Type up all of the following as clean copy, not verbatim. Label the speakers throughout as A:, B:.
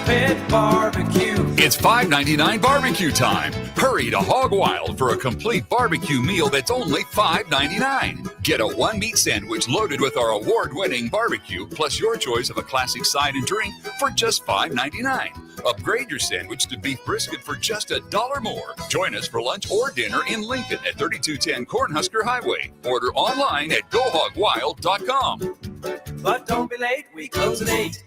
A: Pit Barbecue.
B: It's $5.99 barbecue time. Hurry to Hog Wild for a complete barbecue meal that's only $5.99. Get a one-meat sandwich loaded with our award-winning barbecue, plus your choice of a classic side and drink for just $5.99. Upgrade your sandwich to beef brisket for just $1 more. Join us for lunch or dinner in Lincoln at 3210 Cornhusker Highway. Order online at GoHogWild.com.
A: But don't be late, we close at 8.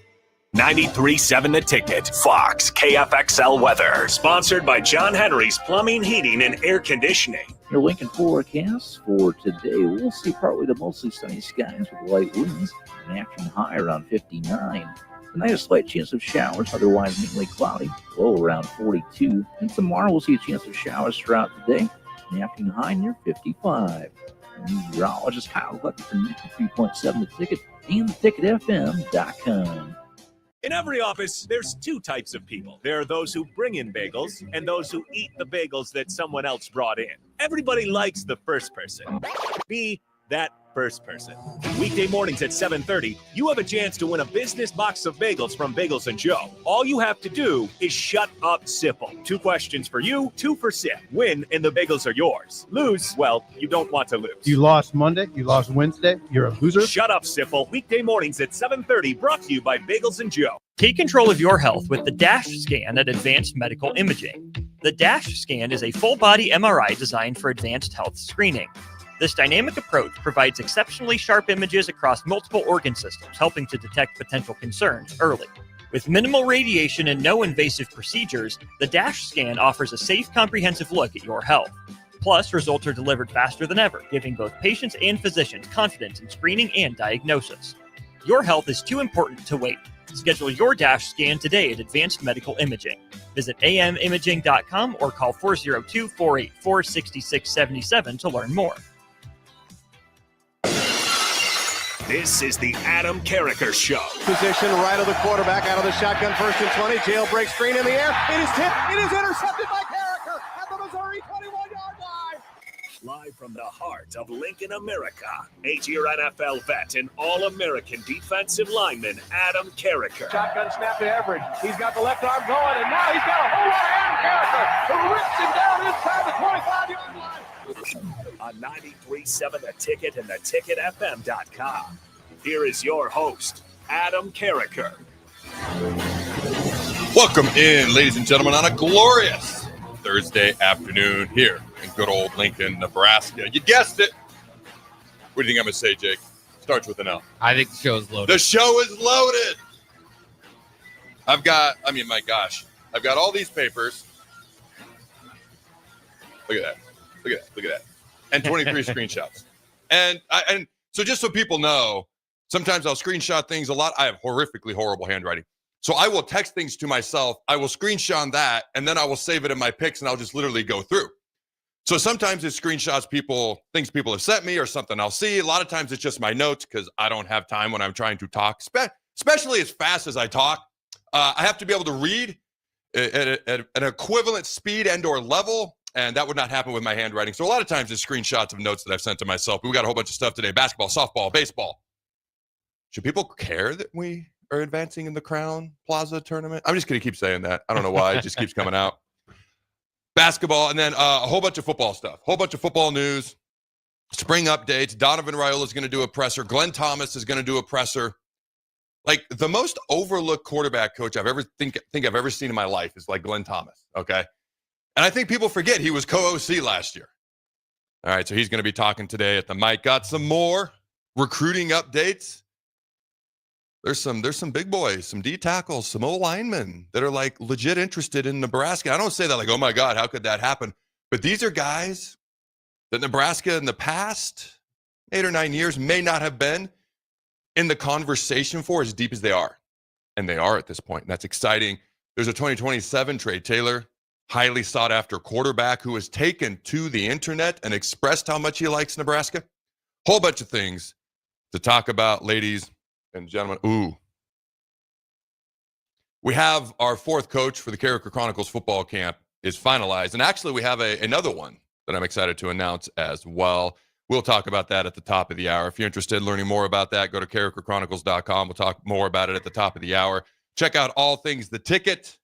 C: 93.7 The Ticket, Fox, KFXL weather. Sponsored by John Henry's Plumbing, Heating, and Air Conditioning.
D: Your Lincoln forecast for today, we'll see partly to mostly sunny skies with light winds, and action high around 59. Tonight, a slight chance of showers, otherwise mainly cloudy, low around 42. And tomorrow, we'll see a chance of showers throughout the day, and action high near 55. Meteorologist Kyle Lucky from 93.7 The Ticket and theticketfm.com.
C: In every office, there's two types of people. There are those who bring in bagels and those who eat the bagels that someone else brought in. Everybody likes the first person. Be that first person. Weekday mornings at 7:30, you have a chance to win a business box of bagels from Bagels & Joe. All you have to do is shut up, Sipple. 2 questions for you, 2 for Sip. Win, and the bagels are yours. Lose, well, you don't want to lose.
E: You lost Monday, you lost Wednesday, you're a loser.
C: Shut up, Sipple. Weekday mornings at 7:30, brought to you by Bagels & Joe.
F: Take control of your health with the DASH scan at Advanced Medical Imaging. The DASH scan is a full-body MRI designed for advanced health screening. This dynamic approach provides exceptionally sharp images across multiple organ systems, helping to detect potential concerns early. With minimal radiation and no invasive procedures, the DASH scan offers a safe, comprehensive look at your health. Plus, results are delivered faster than ever, giving both patients and physicians confidence in screening and diagnosis. Your health is too important to wait. Schedule your DASH scan today at Advanced Medical Imaging. Visit amimaging.com or call 402-484-6677 to learn more.
C: This is the Adam Carriker Show.
G: Position right of the quarterback, out of the shotgun, 1st and 20. Jailbreak screen in the air. It is tipped. It is intercepted by Carriker at the Missouri 21-yard line.
C: Live from the heart of Lincoln, America, 8-year NFL vet and All-American defensive lineman Adam Carriker.
G: Shotgun snap to Everett. He's got the left arm going, and now he's got a whole lot of Adam Carriker who rips him down inside the 25-yard line.
C: On 93.7 The Ticket and theticketfm.com. Here is your host, Adam Carriker.
H: Welcome in, ladies and gentlemen, on a glorious Thursday afternoon here in good old Lincoln, Nebraska. You guessed it. What do you think I'm going to say, Jake? Starts with an L.
I: I think the show is loaded.
H: The show is loaded. I've got all these papers. Look at that. Look at that. And 23 screenshots. And so just so people know, sometimes I'll screenshot things a lot. I have horrifically horrible handwriting. So I will text things to myself. I will screenshot that, and then I will save it in my pics, and I'll just literally go through. So sometimes it's screenshots things people have sent me or something I'll see. A lot of times it's just my notes because I don't have time when I'm trying to talk, especially as fast as I talk. I have to be able to read at an equivalent speed and or level. And that would not happen with my handwriting. So a lot of times it's screenshots of notes that I've sent to myself. But we got a whole bunch of stuff today. Basketball, softball, baseball. Should people care that we are advancing in the Crown Plaza tournament? I'm just going to keep saying that. I don't know why. It just keeps coming out. Basketball, and then a whole bunch of football stuff. Whole bunch of football news. Spring updates. Donovan Raiola is going to do a presser. Glenn Thomas is going to do a presser. Like, the most overlooked quarterback coach I've ever think I've ever seen in my life is like Glenn Thomas, okay? And I think people forget he was co-OC last year. All right, so he's going to be talking today at the mic. Got some more recruiting updates. There's some big boys, some D tackles, some O linemen that are like legit interested in Nebraska. I don't say that like, oh my God, how could that happen? But these are guys that Nebraska in the past 8 or 9 years may not have been in the conversation for as deep as they are. And they are at this point. And that's exciting. There's a 2027 trade. Taylor, highly sought after quarterback who has taken to the internet and expressed how much he likes Nebraska. Whole bunch of things to talk about, ladies and gentlemen. Ooh. We have our 4th coach for the Carriker Chronicles football camp is finalized. And actually we have another one that I'm excited to announce as well. We'll talk about that at the top of the hour. If you're interested in learning more about that, go to carrikerchronicles.com. We'll talk more about it at the top of the hour. Check out all things The Ticket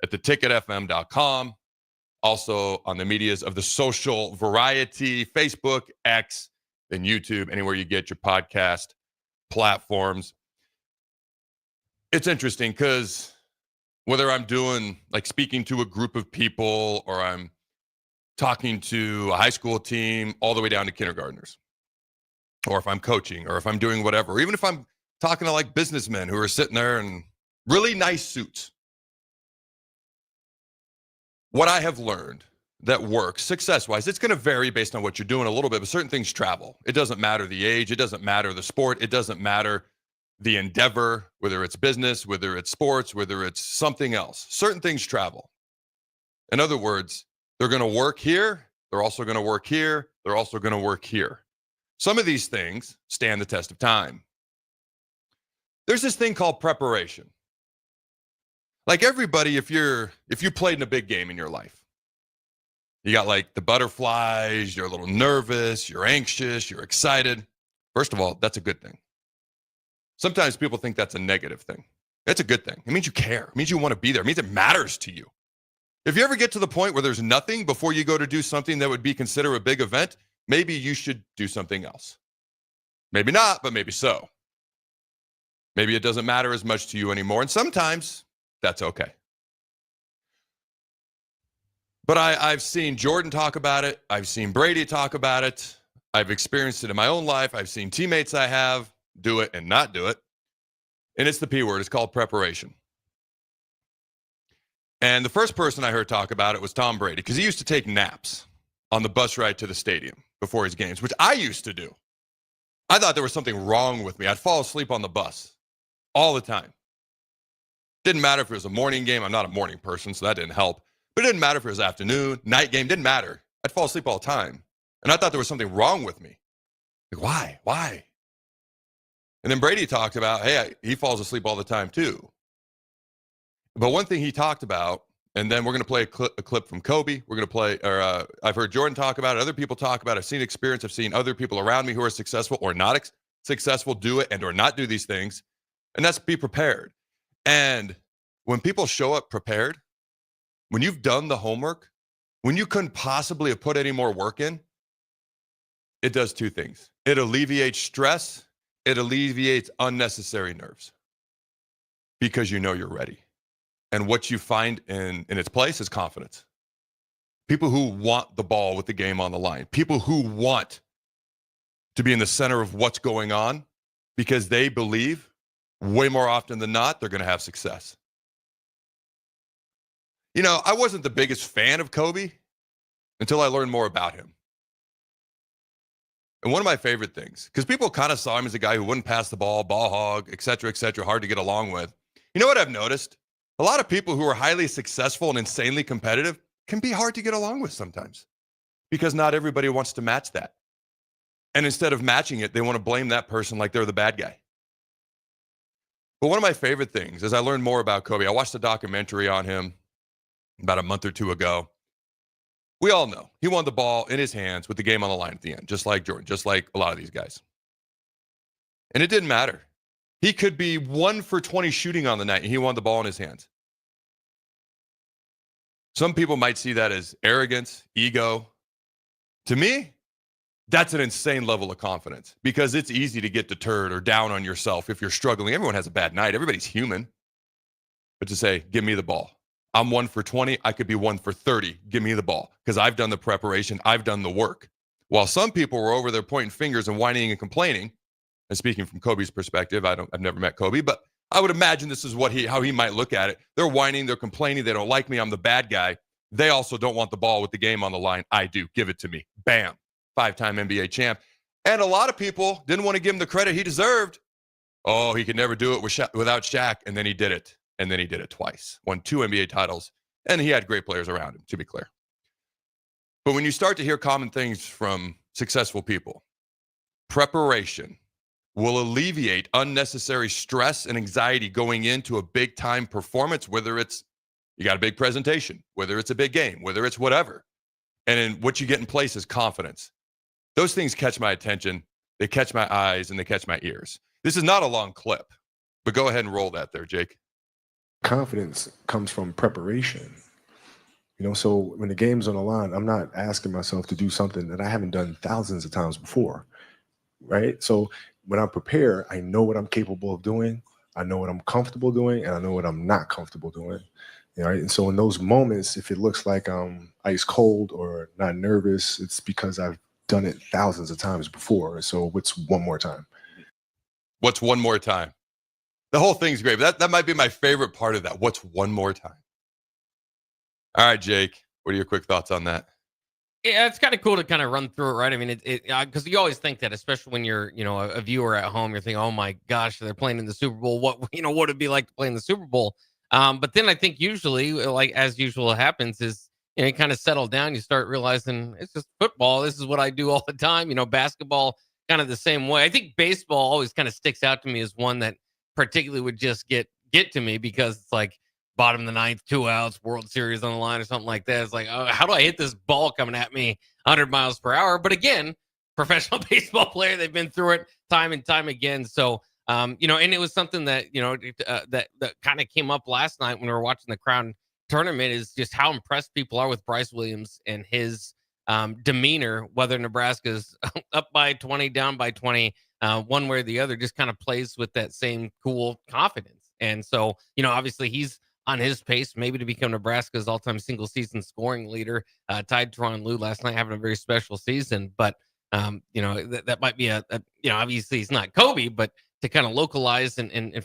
H: at theticketfm.com. Also on the medias of the social variety, Facebook, X, and YouTube, anywhere you get your podcast platforms. It's interesting because whether I'm doing like speaking to a group of people or I'm talking to a high school team all the way down to kindergartners, or if I'm coaching or if I'm doing whatever, or even if I'm talking to like businessmen who are sitting there in really nice suits, what I have learned that works success-wise, it's going to vary based on what you're doing a little bit, but certain things travel. It doesn't matter the age. It doesn't matter the sport. It doesn't matter the endeavor, whether it's business, whether it's sports, whether it's something else. Certain things travel. In other words, they're going to work here. They're also going to work here. They're also going to work here. Some of these things stand the test of time. There's this thing called preparation. Like everybody, if you played in a big game in your life, you got like the butterflies, you're a little nervous, you're anxious, you're excited. First of all, that's a good thing. Sometimes people think that's a negative thing. It's a good thing. It means you care. It means you want to be there. It means it matters to you. If you ever get to the point where there's nothing before you go to do something that would be considered a big event, maybe you should do something else. Maybe not, but maybe so. Maybe it doesn't matter as much to you anymore. And sometimes that's okay. But I've seen Jordan talk about it. I've seen Brady talk about it. I've experienced it in my own life. I've seen teammates I have do it and not do it. And it's the P word. It's called preparation. And the first person I heard talk about it was Tom Brady, because he used to take naps on the bus ride to the stadium before his games, which I used to do. I thought there was something wrong with me. I'd fall asleep on the bus all the time. Didn't matter if it was a morning game. I'm not a morning person, so that didn't help. But it didn't matter if it was afternoon, night game. Didn't matter. I'd fall asleep all the time. And I thought there was something wrong with me. Like, why? And then Brady talked about, hey, he falls asleep all the time too. But one thing he talked about, and then we're going to play a clip from Kobe. We're going to play, I've heard Jordan talk about it. Other people talk about it. I've seen experience. I've seen other people around me who are successful or not successful do it and or not do these things. And that's be prepared. And when people show up prepared, when you've done the homework, when you couldn't possibly have put any more work in, it does two things. It alleviates stress. It alleviates unnecessary nerves because you know you're ready. And what you find in its place is confidence. People who want the ball with the game on the line. People who want to be in the center of what's going on because they believe way more often than not they're going to have success. You know, I wasn't the biggest fan of Kobe until I learned more about him. And one of my favorite things, because people kind of saw him as a guy who wouldn't pass the ball hog, et cetera, hard to get along with. You know what I've noticed? A lot of people who are highly successful and insanely competitive can be hard to get along with sometimes because not everybody wants to match that. And instead of matching it, they want to blame that person like they're the bad guy. But one of my favorite things is I learned more about Kobe. I watched a documentary on him about a month or two ago. We all know he won the ball in his hands with the game on the line at the end, just like Jordan, just like a lot of these guys. And it didn't matter. He could be 1 for 20 shooting on the night, and he won the ball in his hands. Some people might see that as arrogance, ego. To me, that's an insane level of confidence because it's easy to get deterred or down on yourself if you're struggling. Everyone has a bad night. Everybody's human. But to say, give me the ball. I'm 1 for 20. I could be 1 for 30. Give me the ball because I've done the preparation. I've done the work. While some people were over there pointing fingers and whining and complaining, and speaking from Kobe's perspective, I've never met Kobe, but I would imagine this is how he might look at it. They're whining, they're complaining, they don't like me, I'm the bad guy. They also don't want the ball with the game on the line. I do. Give it to me. Bam. 5-time NBA champ. And a lot of people didn't want to give him the credit he deserved. Oh, he could never do it without Shaq, and then he did it. And then he did it twice. Won 2 NBA titles, and he had great players around him, to be clear. But when you start to hear common things from successful people, preparation will alleviate unnecessary stress and anxiety going into a big-time performance, whether it's you got a big presentation, whether it's a big game, whether it's whatever. And then what you get in place is confidence. Those things catch my attention. They catch my eyes, and they catch my ears. This is not a long clip, but go ahead and roll that there, Jake.
I: confidence comes from preparation. So when the game's on the line, I'm not asking myself to do something that I haven't done thousands of times before, right? So when I prepare, I know what I'm capable of doing, I know what I'm comfortable doing, and I know what I'm not comfortable doing. Right? And so in those moments, if it looks like I'm ice cold or not nervous, it's because I've done it thousands of times before. So what's one more time?
H: What's one more time? The whole thing's great. But that might be my favorite part of that. What's one more time? All right, Jake, what are your quick thoughts on that?
J: Yeah, it's kind of cool to kind of run through it, right? I mean, because you always think that, especially when you're, a viewer at home, you're thinking, oh my gosh, they're playing in the Super Bowl. What would it be like to play in the Super Bowl? But then I think usually, like as usual happens, is you kind of settle down. You start realizing it's just football. This is what I do all the time. Basketball, kind of the same way. I think baseball always kind of sticks out to me as one that particularly would just get to me because it's like bottom of the ninth, 2 outs, World Series on the line or something like that. It's like, oh, how do I hit this ball coming at me 100 miles per hour? But again, professional baseball player, they've been through it time and time again. So, and it was something that, that kind of came up last night when we were watching the Crown tournament is just how impressed people are with Bryce Williams and his demeanor, whether Nebraska's up by 20, down by 20, one way or the other, just kind of plays with that same cool confidence. And so, obviously he's on his pace, maybe to become Nebraska's all-time single-season scoring leader, tied Teron Lue last night, having a very special season. But, that might be obviously he's not Kobe, but to kind of localize and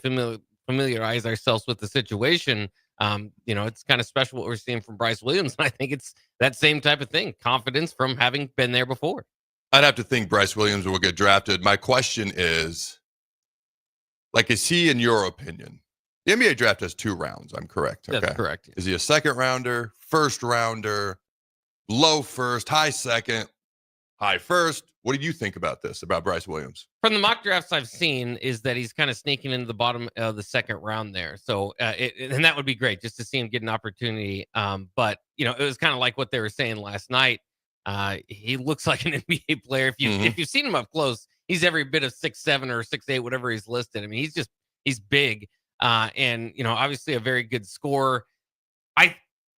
J: familiarize ourselves with the situation, it's kind of special what we're seeing from Bryce Williams. And I think it's that same type of thing, confidence from having been there before.
H: I'd have to think Bryce Williams will get drafted. My question is he, in your opinion, the NBA draft has 2 rounds. I'm correct. Okay?
J: That's correct.
H: Is he a second rounder, first rounder, low first, high second, high first? What do you think about this, about Bryce Williams?
J: From the mock drafts I've seen is that he's kind of sneaking into the bottom of the second round there. So, and that would be great just to see him get an opportunity. But, it was kind of like what they were saying last night. He looks like an NBA player. If you've seen him up close, he's every bit of 6'7" or 6'8", whatever he's listed. I mean, he's big. And, obviously a very good scorer.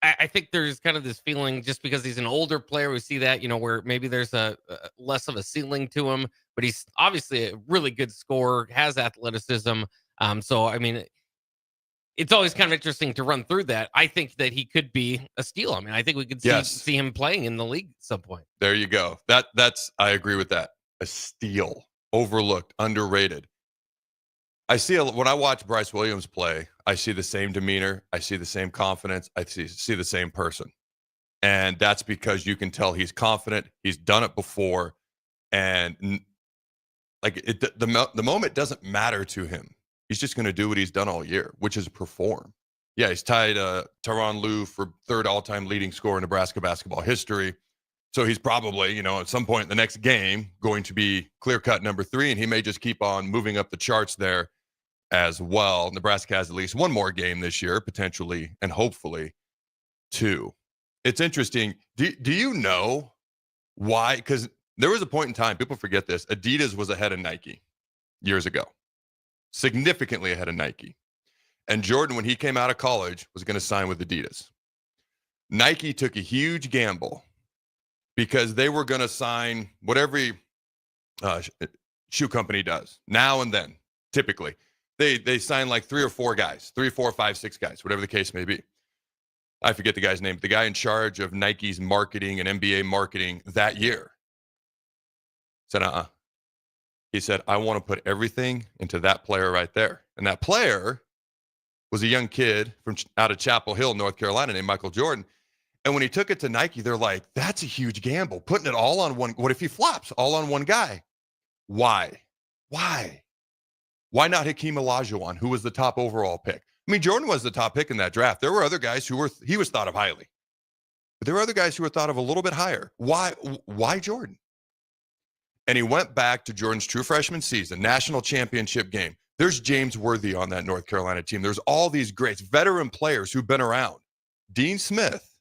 J: I think there's kind of this feeling just because he's an older player, we see that, where maybe there's a less of a ceiling to him, but he's obviously a really good scorer, has athleticism. So, I mean, it's always kind of interesting to run through that. I think that he could be a steal. I mean, I think we could see him playing in the league at some point.
H: There you go. I agree with that. A steal, overlooked, underrated. When I watch Bryce Williams play, I see the same demeanor. I see the same confidence. I see the same person. And that's because you can tell he's confident. He's done it before. And the moment doesn't matter to him. He's just going to do what he's done all year, which is perform. Yeah, he's tied Teron Lue for 3rd all-time leading scorer in Nebraska basketball history. So he's probably, at some point in the next game going to be clear-cut number 3, and he may just keep on moving up the charts there as well. Nebraska has at least one more game this year, potentially, and hopefully 2. It's interesting. Do you know why? Because there was a point in time, people forget this, Adidas was ahead of Nike years ago, significantly ahead of Nike. And Jordan, when he came out of college, was going to sign with Adidas. Nike took a huge gamble because they were going to sign what every shoe company does now and then, typically. They sign like 3 or 4 guys, 3, 4, 5, 6 guys, whatever the case may be. I forget the guy's name. The guy in charge of Nike's marketing and NBA marketing that year said, He said, I want to put everything into that player right there. And that player was a young kid from out of Chapel Hill, North Carolina, named Michael Jordan. And when he took it to Nike, they're like, that's a huge gamble, putting it all on one. What if he flops all on one guy? Why? Why not Hakeem Olajuwon, who was the top overall pick? I mean, Jordan was the top pick in that draft. There were other guys he was thought of highly. But there were other guys who were thought of a little bit higher. Why Jordan? And he went back to Jordan's true freshman season, national championship game. There's James Worthy on that North Carolina team. There's all these greats, veteran players who've been around. Dean Smith,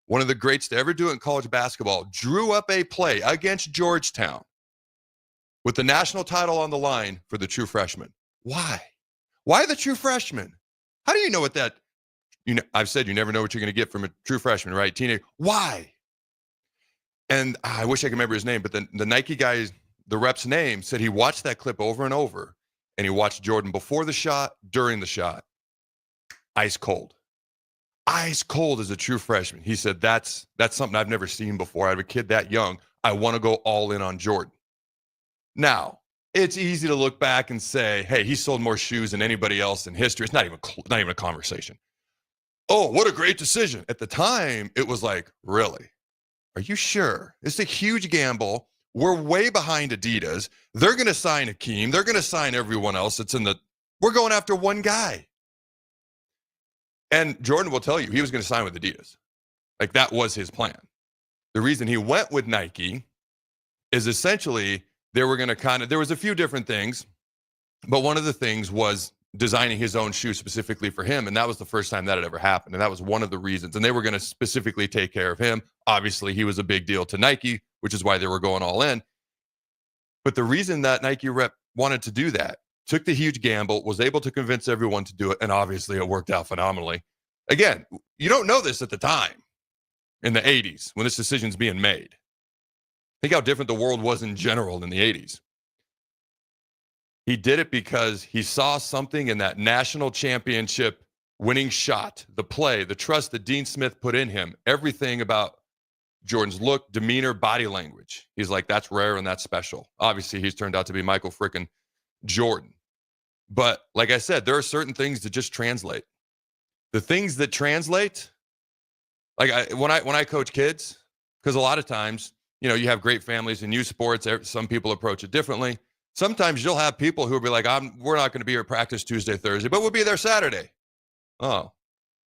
H: one of the greats to ever do it in college basketball, drew up a play against Georgetown with the national title on the line for the true freshman. Why? Why the true freshman? How do you know what that? I've said you never know what you're going to get from a true freshman, right? Teenager. Why? And I wish I could remember his name, but the Nike guy, the rep's name, said he watched that clip over and over, and he watched Jordan before the shot, during the shot, ice cold as a true freshman. He said that's something I've never seen before. I have a kid that young. I want to go all in on Jordan. Now, it's easy to look back and say, hey, he sold more shoes than anybody else in history. It's not even a conversation. Oh, what a great decision. At the time, it was like, really? Are you sure? It's a huge gamble. We're way behind Adidas. They're going to sign Hakeem. They're going to sign everyone else. We're going after one guy. And Jordan will tell you he was going to sign with Adidas. Like, that was his plan. The reason he went with Nike is essentially they were going to there was a few different things, but one of the things was designing his own shoe specifically for him. And that was the first time that had ever happened. And that was one of the reasons. And they were going to specifically take care of him. Obviously, he was a big deal to Nike, which is why they were going all in. But the reason that Nike rep wanted to do that, took the huge gamble, was able to convince everyone to do it. And obviously it worked out phenomenally. Again, you don't know this at the time in the 80s when this decision's being made. Think how different the world was in general in the 80s. He did it because he saw something in that national championship winning shot, the play, the trust that Dean Smith put in him, everything about Jordan's look, demeanor, body language. He's like, that's rare and that's special. Obviously, he's turned out to be Michael frickin' Jordan. But like I said, there are certain things that just translate. The things that translate, like when I coach kids, because a lot of times, you have great families in youth sports. Some people approach it differently. Sometimes you'll have people who will be like, we're not going to be here at practice Tuesday, Thursday, but we'll be there Saturday. Oh,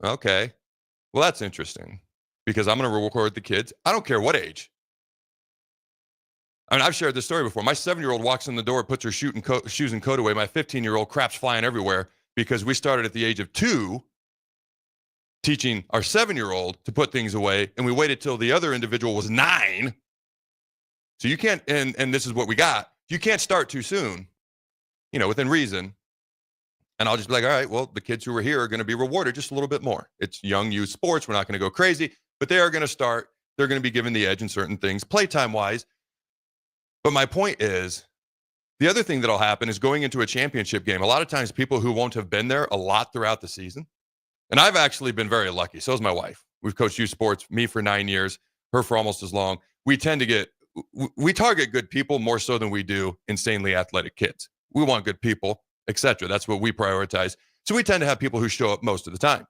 H: okay. Well, that's interesting because I'm going to record the kids. I don't care what age. I mean, I've shared this story before. My 7-year-old walks in the door, puts her shoes and coat away. My 15-year-old crap's flying everywhere because we started at the age of 2 teaching our 7-year-old to put things away, and we waited till the other individual was 9. So you can't, and this is what we got. You can't start too soon, within reason. And I'll just be like, all right, well, the kids who are here are going to be rewarded just a little bit more. It's young youth sports. We're not going to go crazy, but they are going to start. They're going to be given the edge in certain things, playtime wise. But my point is, the other thing that'll happen is going into a championship game. A lot of times people who won't have been there a lot throughout the season. And I've actually been very lucky. So is my wife. We've coached youth sports, me for 9 years, her for almost as long. We target good people more so than we do insanely athletic kids. We want good people, etc. That's what we prioritize. So we tend to have people who show up most of the time.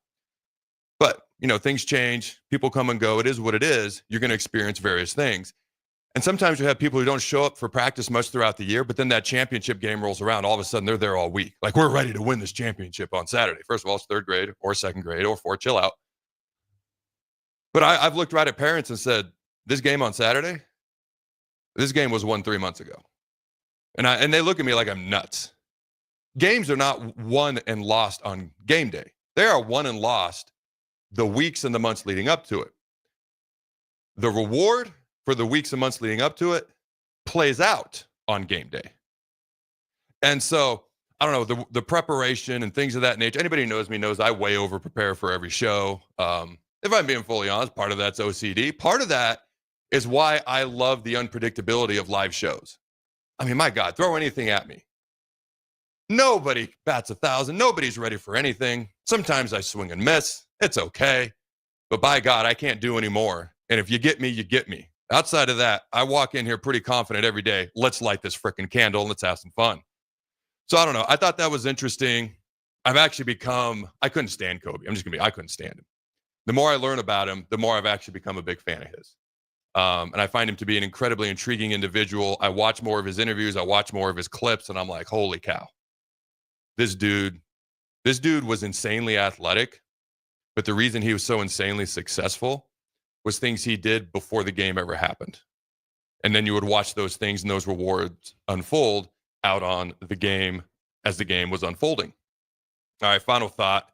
H: But, things change. People come and go. It is what it is. You're going to experience various things. And sometimes you have people who don't show up for practice much throughout the year, but then that championship game rolls around. All of a sudden, they're there all week. Like, we're ready to win this championship on Saturday. First of all, it's 3rd grade or 2nd grade or 4th. Chill out. But I've looked right at parents and said, this game on Saturday, this game was won 3 months ago. And they look at me like I'm nuts. Games are not won and lost on game day. They are won and lost the weeks and the months leading up to it. The reward for the weeks and months leading up to it plays out on game day. And so, I don't know, the preparation and things of that nature. Anybody who knows me knows I way over prepare for every show. If I'm being fully honest, part of that's OCD. Part of that is why I love the unpredictability of live shows. I mean, my God, throw anything at me. Nobody bats 1,000. Nobody's ready for anything. Sometimes I swing and miss. It's okay. But by God, I can't do any more. And if you get me, you get me. Outside of that, I walk in here pretty confident every day. Let's light this frickin' candle and let's have some fun. So I don't know. I thought that was interesting. I've actually I couldn't stand Kobe. I couldn't stand him. The more I learn about him, the more I've actually become a big fan of his. And I find him to be an incredibly intriguing individual. I watch more of his interviews. I watch more of his clips, and I'm like, holy cow. This dude was insanely athletic, but the reason he was so insanely successful was things he did before the game ever happened. And then you would watch those things and those rewards unfold out on the game as the game was unfolding. All right, final thought.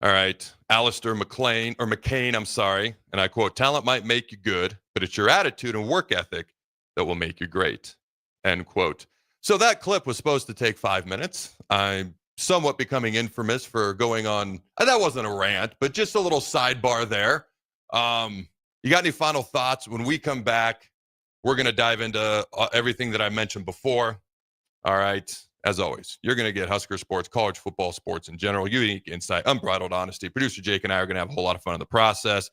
H: All right, Alistair McCain, and I quote, talent might make you good, but it's your attitude and work ethic that will make you great, end quote. So that clip was supposed to take 5 minutes. I somewhat becoming infamous for going on. That wasn't a rant, but just a little sidebar there. You got any final thoughts? When we come back, we're going to dive into everything that I mentioned before. All right. As always, you're going to get Husker sports, college football, sports in general, unique insight, unbridled honesty. Producer Jake and I are going to have a whole lot of fun in the process.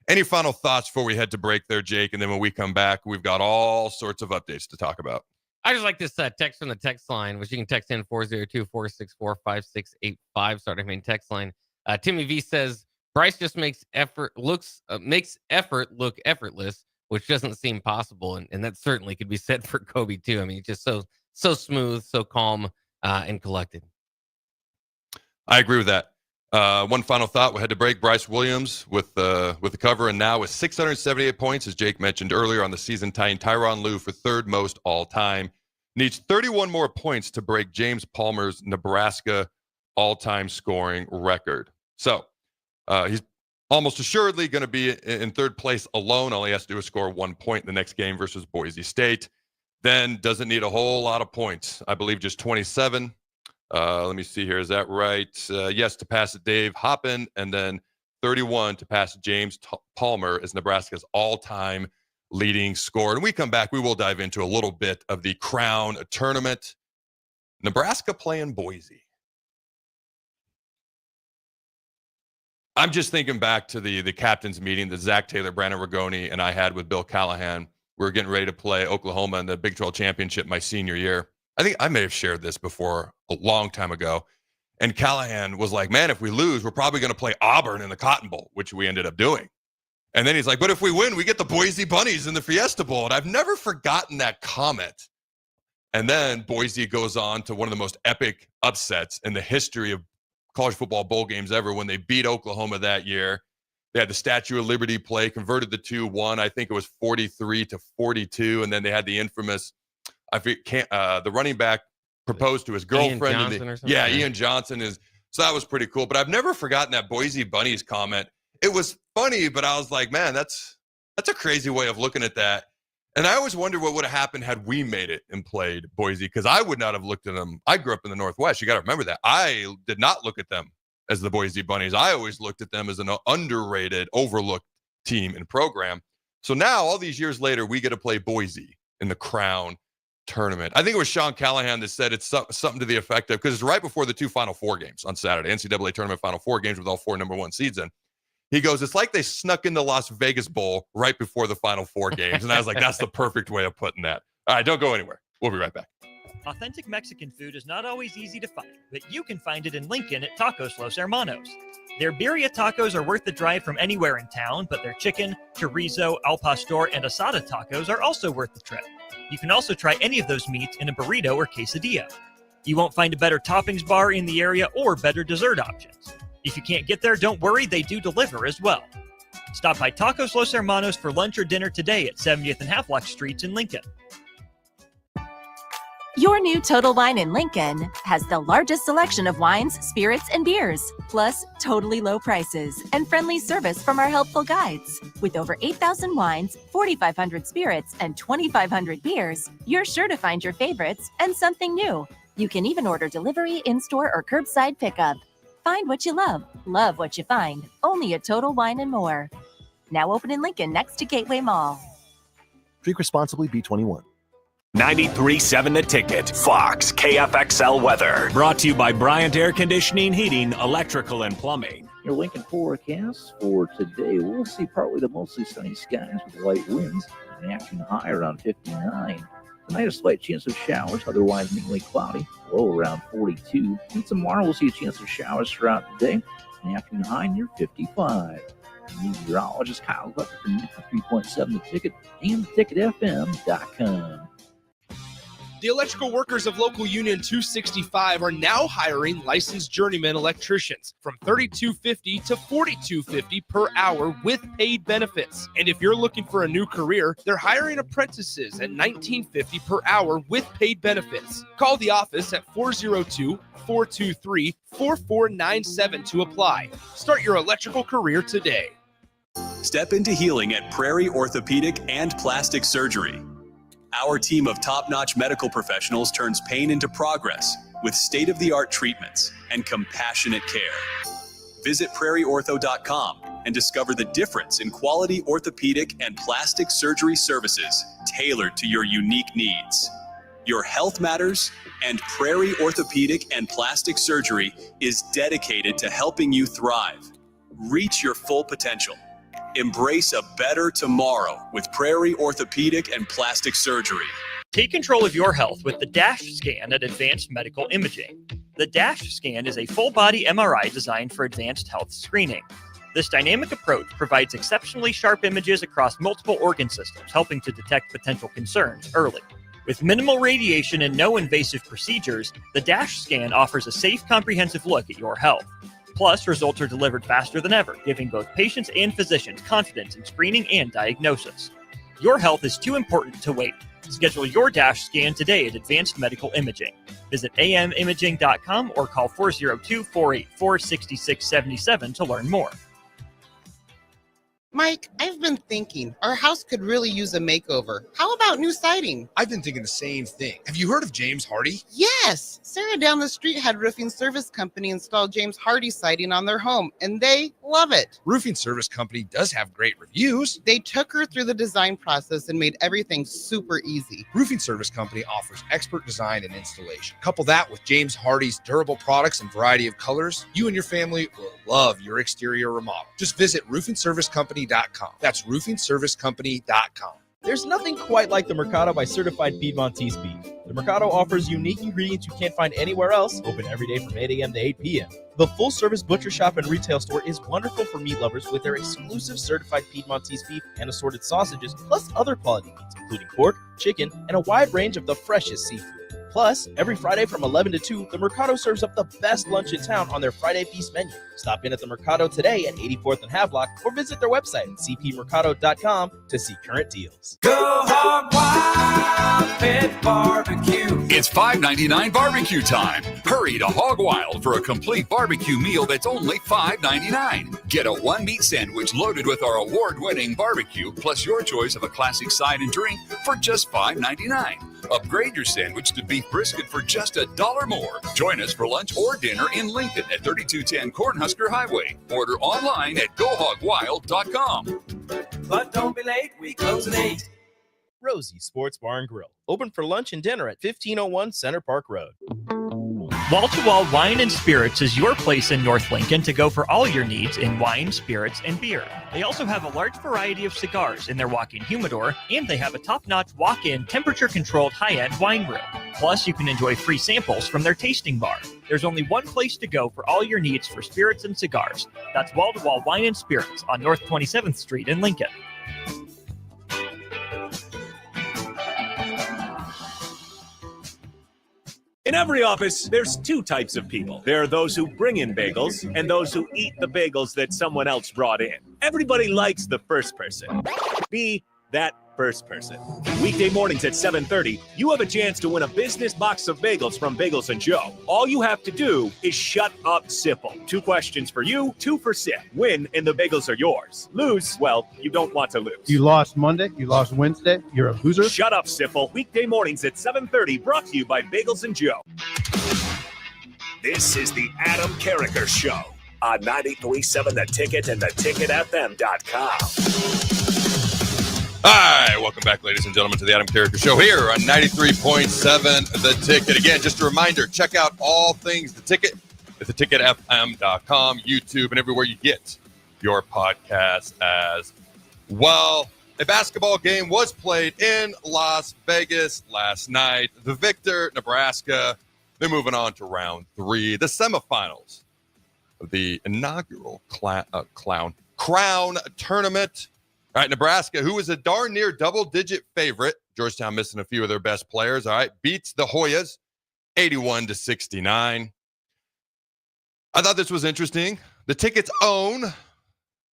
H: Any final thoughts before we head to break there, Jake? And then when we come back, we've got all sorts of updates to talk about.
J: I just like this text from the text line, which you can text in 402-464-5685. Starting main text line. Timmy V says Bryce just makes effort look effortless, which doesn't seem possible, and that certainly could be said for Kobe too. I mean, just so smooth, so calm, and collected.
H: I agree with that. One final thought. We had to break. Bryce Williams with the cover, and now with 678 points, as Jake mentioned earlier on the season, tying Tyronn Lue for third most all time. Needs 31 more points to break James Palmer's Nebraska all-time scoring record. So he's almost assuredly going to be in third place alone. All he has to do is score 1 point in the next game versus Boise State. Then doesn't need a whole lot of points. I believe just 27. Let me see here. Is that right? Yes, to pass Dave Hoppin, and then 31 to pass James Palmer as Nebraska's all-time leading scorer. And we come back, we will dive into a little bit of the Crown Tournament. Nebraska playing Boise. I'm just thinking back to the captain's meeting that Zach Taylor, Brandon Rigoni, and I had with Bill Callahan. We were getting ready to play Oklahoma in the Big 12 championship my senior year. I think I may have shared this before a long time ago. And Callahan was like, man, if we lose, we're probably going to play Auburn in the Cotton Bowl, which we ended up doing. And then he's like, but if we win, we get the Boise Bunnies in the Fiesta Bowl. And I've never forgotten that comment. And then Boise goes on to one of the most epic upsets in the history of college football bowl games ever when they beat Oklahoma that year. They had the Statue of Liberty play, converted the 2-1. I think it was 43-42. And then they had the infamous, the running back proposed to his girlfriend. Ian Johnson is. So that was pretty cool. But I've never forgotten that Boise Bunnies comment. It was funny, but I was like, man, that's a crazy way of looking at that. And I always wonder what would have happened had we made it and played Boise, because I would not have looked at them. I grew up in the Northwest. You got to remember that. I did not look at them as the Boise Bunnies. I always looked at them as an underrated, overlooked team and program. So now, all these years later, we get to play Boise in the Crown Tournament. I think it was Sean Callahan that said it's something to the effect of, because it's right before the two Final Four games on Saturday, NCAA Tournament Final Four games with all 4 number 1 seeds in. He goes, it's like they snuck in the Las Vegas Bowl right before the Final Four games. And I was like, that's the perfect way of putting that. All right, don't go anywhere. We'll be right back.
F: Authentic Mexican food is not always easy to find, but you can find it in Lincoln at Tacos Los Hermanos. Their birria tacos are worth the drive from anywhere in town, but their chicken, chorizo, al pastor, and asada tacos are also worth the trip. You can also try any of those meats in a burrito or quesadilla. You won't find a better toppings bar in the area or better dessert options. If you can't get there, don't worry, they do deliver as well. Stop by Tacos Los Hermanos for lunch or dinner today at 70th and Havelock Streets in Lincoln.
K: Your new Total Wine in Lincoln has the largest selection of wines, spirits, and beers, plus totally low prices and friendly service from our helpful guides. With over 8,000 wines, 4,500 spirits, and 2,500 beers, you're sure to find your favorites and something new. You can even order delivery, in-store, or curbside pickup. Find what you love what you find, only at Total Wine and More. Now open in Lincoln next to Gateway Mall.
L: Drink responsibly, B21.
M: 93.7 The Ticket, Fox, KFXL weather. Brought to you by Bryant Air Conditioning, Heating, Electrical, and Plumbing.
D: Your Lincoln forecast for today, we'll see partly to mostly sunny skies with light winds, an action high around 59. Tonight, a slight chance of showers, otherwise mainly cloudy, low around 42. And tomorrow, we'll see a chance of showers throughout the day, an afternoon high near 55. Meteorologist Kyle Butler from 3.7 The Ticket and theticketfm.com.
N: The electrical workers of Local Union 265 are now hiring licensed journeyman electricians from $32.50 to $42.50 per hour with paid benefits. And if you're looking for a new career, they're hiring apprentices at $19.50 per hour with paid benefits. Call the office at 402-423-4497 to apply. Start your electrical career today.
M: Step into healing at Prairie Orthopedic and Plastic Surgery.
O: Our team of top-notch medical professionals turns pain into progress with state-of-the-art treatments and compassionate care. Visit prairieortho.com and discover the difference in quality orthopedic and plastic surgery services tailored to your unique needs. Your health matters, and Prairie Orthopedic and Plastic Surgery is dedicated to helping you thrive. Reach your full potential. Embrace a better tomorrow with Prairie Orthopedic and Plastic Surgery.
F: Take control of your health with the DASH scan at Advanced Medical Imaging. The DASH scan is a full-body MRI designed for advanced health screening. This dynamic approach provides exceptionally sharp images across multiple organ systems, helping to detect potential concerns early. With minimal radiation and no invasive procedures, the DASH scan offers a safe, comprehensive look at your health. Plus, results are delivered faster than ever, giving both patients and physicians confidence in screening and diagnosis. Your health is too important to wait. Schedule your DASH scan today at Advanced Medical Imaging. Visit amimaging.com or call 402-484-6677 to learn more.
P: Mike, I've been thinking our house could really use a makeover. How about new siding?
Q: I've been thinking the same thing. Have you heard of James Hardy?
P: Yes! Sarah down the street had Roofing Service Company install James Hardy siding on their home, and they love it.
Q: Roofing Service Company does have great reviews.
P: They took her through the design process and made everything super easy.
Q: Roofing Service Company offers expert design and installation. Couple that with James Hardy's durable products and variety of colors, you and your family will love your exterior remodel. Just visit roofingservicecompany.com. That's roofingservicecompany.com.
R: There's nothing quite like the Mercado by Certified Piedmontese beef. The Mercado offers unique ingredients you can't find anywhere else, open every day from 8 a.m. to 8 p.m. The full-service butcher shop and retail store is wonderful for meat lovers with their exclusive Certified Piedmontese beef and assorted sausages, plus other quality meats, including pork, chicken, and a wide range of the freshest seafood. Plus, every Friday from 11 to 2, the Mercado serves up the best lunch in town on their Friday Feast menu. Stop in at the Mercado today at 84th and Havelock or visit their website at cpmercado.com to see current deals.
A: Go Hog Wild Pit Barbecue.
B: It's $5.99 barbecue time. Hurry to Hog Wild for a complete barbecue meal that's only $5.99. Get a one-meat sandwich loaded with our award-winning barbecue, plus your choice of a classic side and drink for just $5.99. Upgrade your sandwich to beef brisket for just $1 more. Join us for lunch or dinner in Lincoln at 3210 Cornhusker Highway. Order online at gohogwild.com.
A: But don't be late, we close at 8.
R: Rosie Sports Bar and Grill, open for lunch and dinner at 1501 Center Park Road.
F: Wall to Wall Wine and Spirits is your place in North Lincoln to go for all your needs in wine, spirits, and beer. They also have a large variety of cigars in their walk-in humidor, and they have a top-notch walk-in temperature-controlled high-end wine room. Plus, you can enjoy free samples from their tasting bar. There's only one place to go for all your needs for spirits and cigars. That's Wall to Wall Wine and Spirits on North 27th Street in Lincoln.
C: In every office, there's two types of people. There are those who bring in bagels and those who eat the bagels that someone else brought in. Everybody likes the first person. Be that first person. Weekday mornings at 7:30, you have a chance to win a business box of bagels from Bagels & Joe. All you have to do is shut up, Sipple. 2 questions for you, 2 for Sip. Win, and the bagels are yours. Lose, well, you don't want to lose.
E: You lost Monday. You lost Wednesday. You're a loser.
C: Shut up, Sipple. Weekday mornings at 7:30, brought to you by Bagels & Joe.
M: This is the Adam Carriker Show on 93.7 The Ticket and theticketfm.com.
H: All right, welcome back, ladies and gentlemen, to the Adam Carriker Show here on 93.7 The Ticket. Again, just a reminder, check out all things The Ticket at theticketfm.com, YouTube, and everywhere you get your podcast as well. A basketball game was played in Las Vegas last night. The victor, Nebraska. They're moving on to round 3, the semifinals of the inaugural Crown Tournament. All right, Nebraska, who was a darn near double-digit favorite, Georgetown missing a few of their best players, all right, beats the Hoyas 81-69. I thought this was interesting. The Ticket's own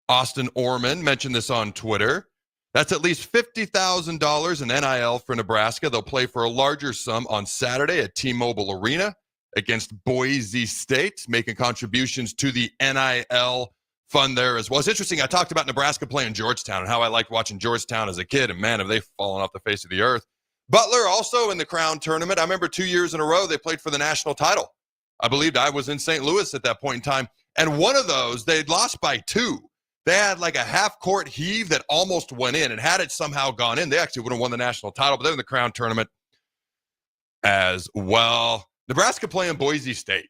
H: Austin Orman mentioned this on Twitter. That's at least $50,000 in NIL for Nebraska. They'll play for a larger sum on Saturday at T-Mobile Arena against Boise State, making contributions to the NIL fund there as well. It's interesting. I talked about Nebraska playing Georgetown and how I liked watching Georgetown as a kid, and man, have they fallen off the face of the earth. Butler also in the Crown tournament. I remember 2 years in a row they played for the national title. I believed I was in St. Louis at that point in time. And one of those, they'd lost by 2. They had like a half-court heave that almost went in. And had it somehow gone in, they actually would have won the national title. But they're in the Crown tournament as well. Nebraska playing Boise State.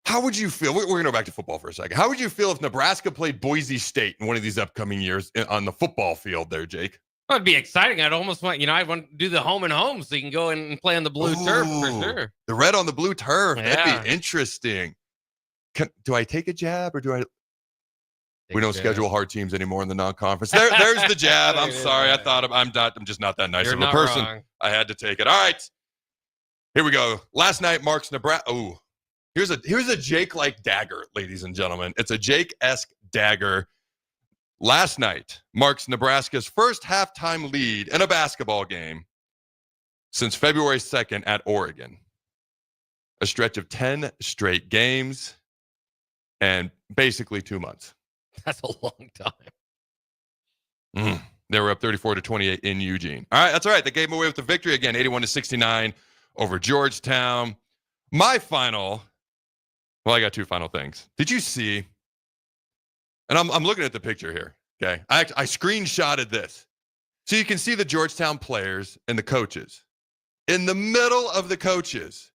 H: How would you feel? We're going to go back to football for a second. How would you feel if Nebraska played Boise State in one of these upcoming years on the football field there, Jake?
J: Well, it'd be exciting. I'd almost want, I'd want to do the home and home so you can go in and play on the blue turf for sure.
H: The red on the blue turf.
J: Yeah.
H: That'd be interesting. Do I take a jab or do I? We don't schedule hard teams anymore in the non-conference. There's the jab. I'm sorry. I'm just not that nice of a person.
J: Wrong.
H: I had to take it. All right. Here we go. Last night marks Nebraska. Oh, here's a Jake-like dagger, ladies and gentlemen. It's a Jake-esque dagger. Last night marks Nebraska's first halftime lead in a basketball game since February 2nd at Oregon. A stretch of 10 straight games and basically 2 months.
J: That's a long time.
H: They were up 34-28 in Eugene. All right, that's all right. They gave them away with the victory again, 81-69 over Georgetown. My final, well, I got 2 final things. Did you see? And I'm looking at the picture here. Okay, I screenshotted this, so you can see the Georgetown players and the coaches. In the middle of the coaches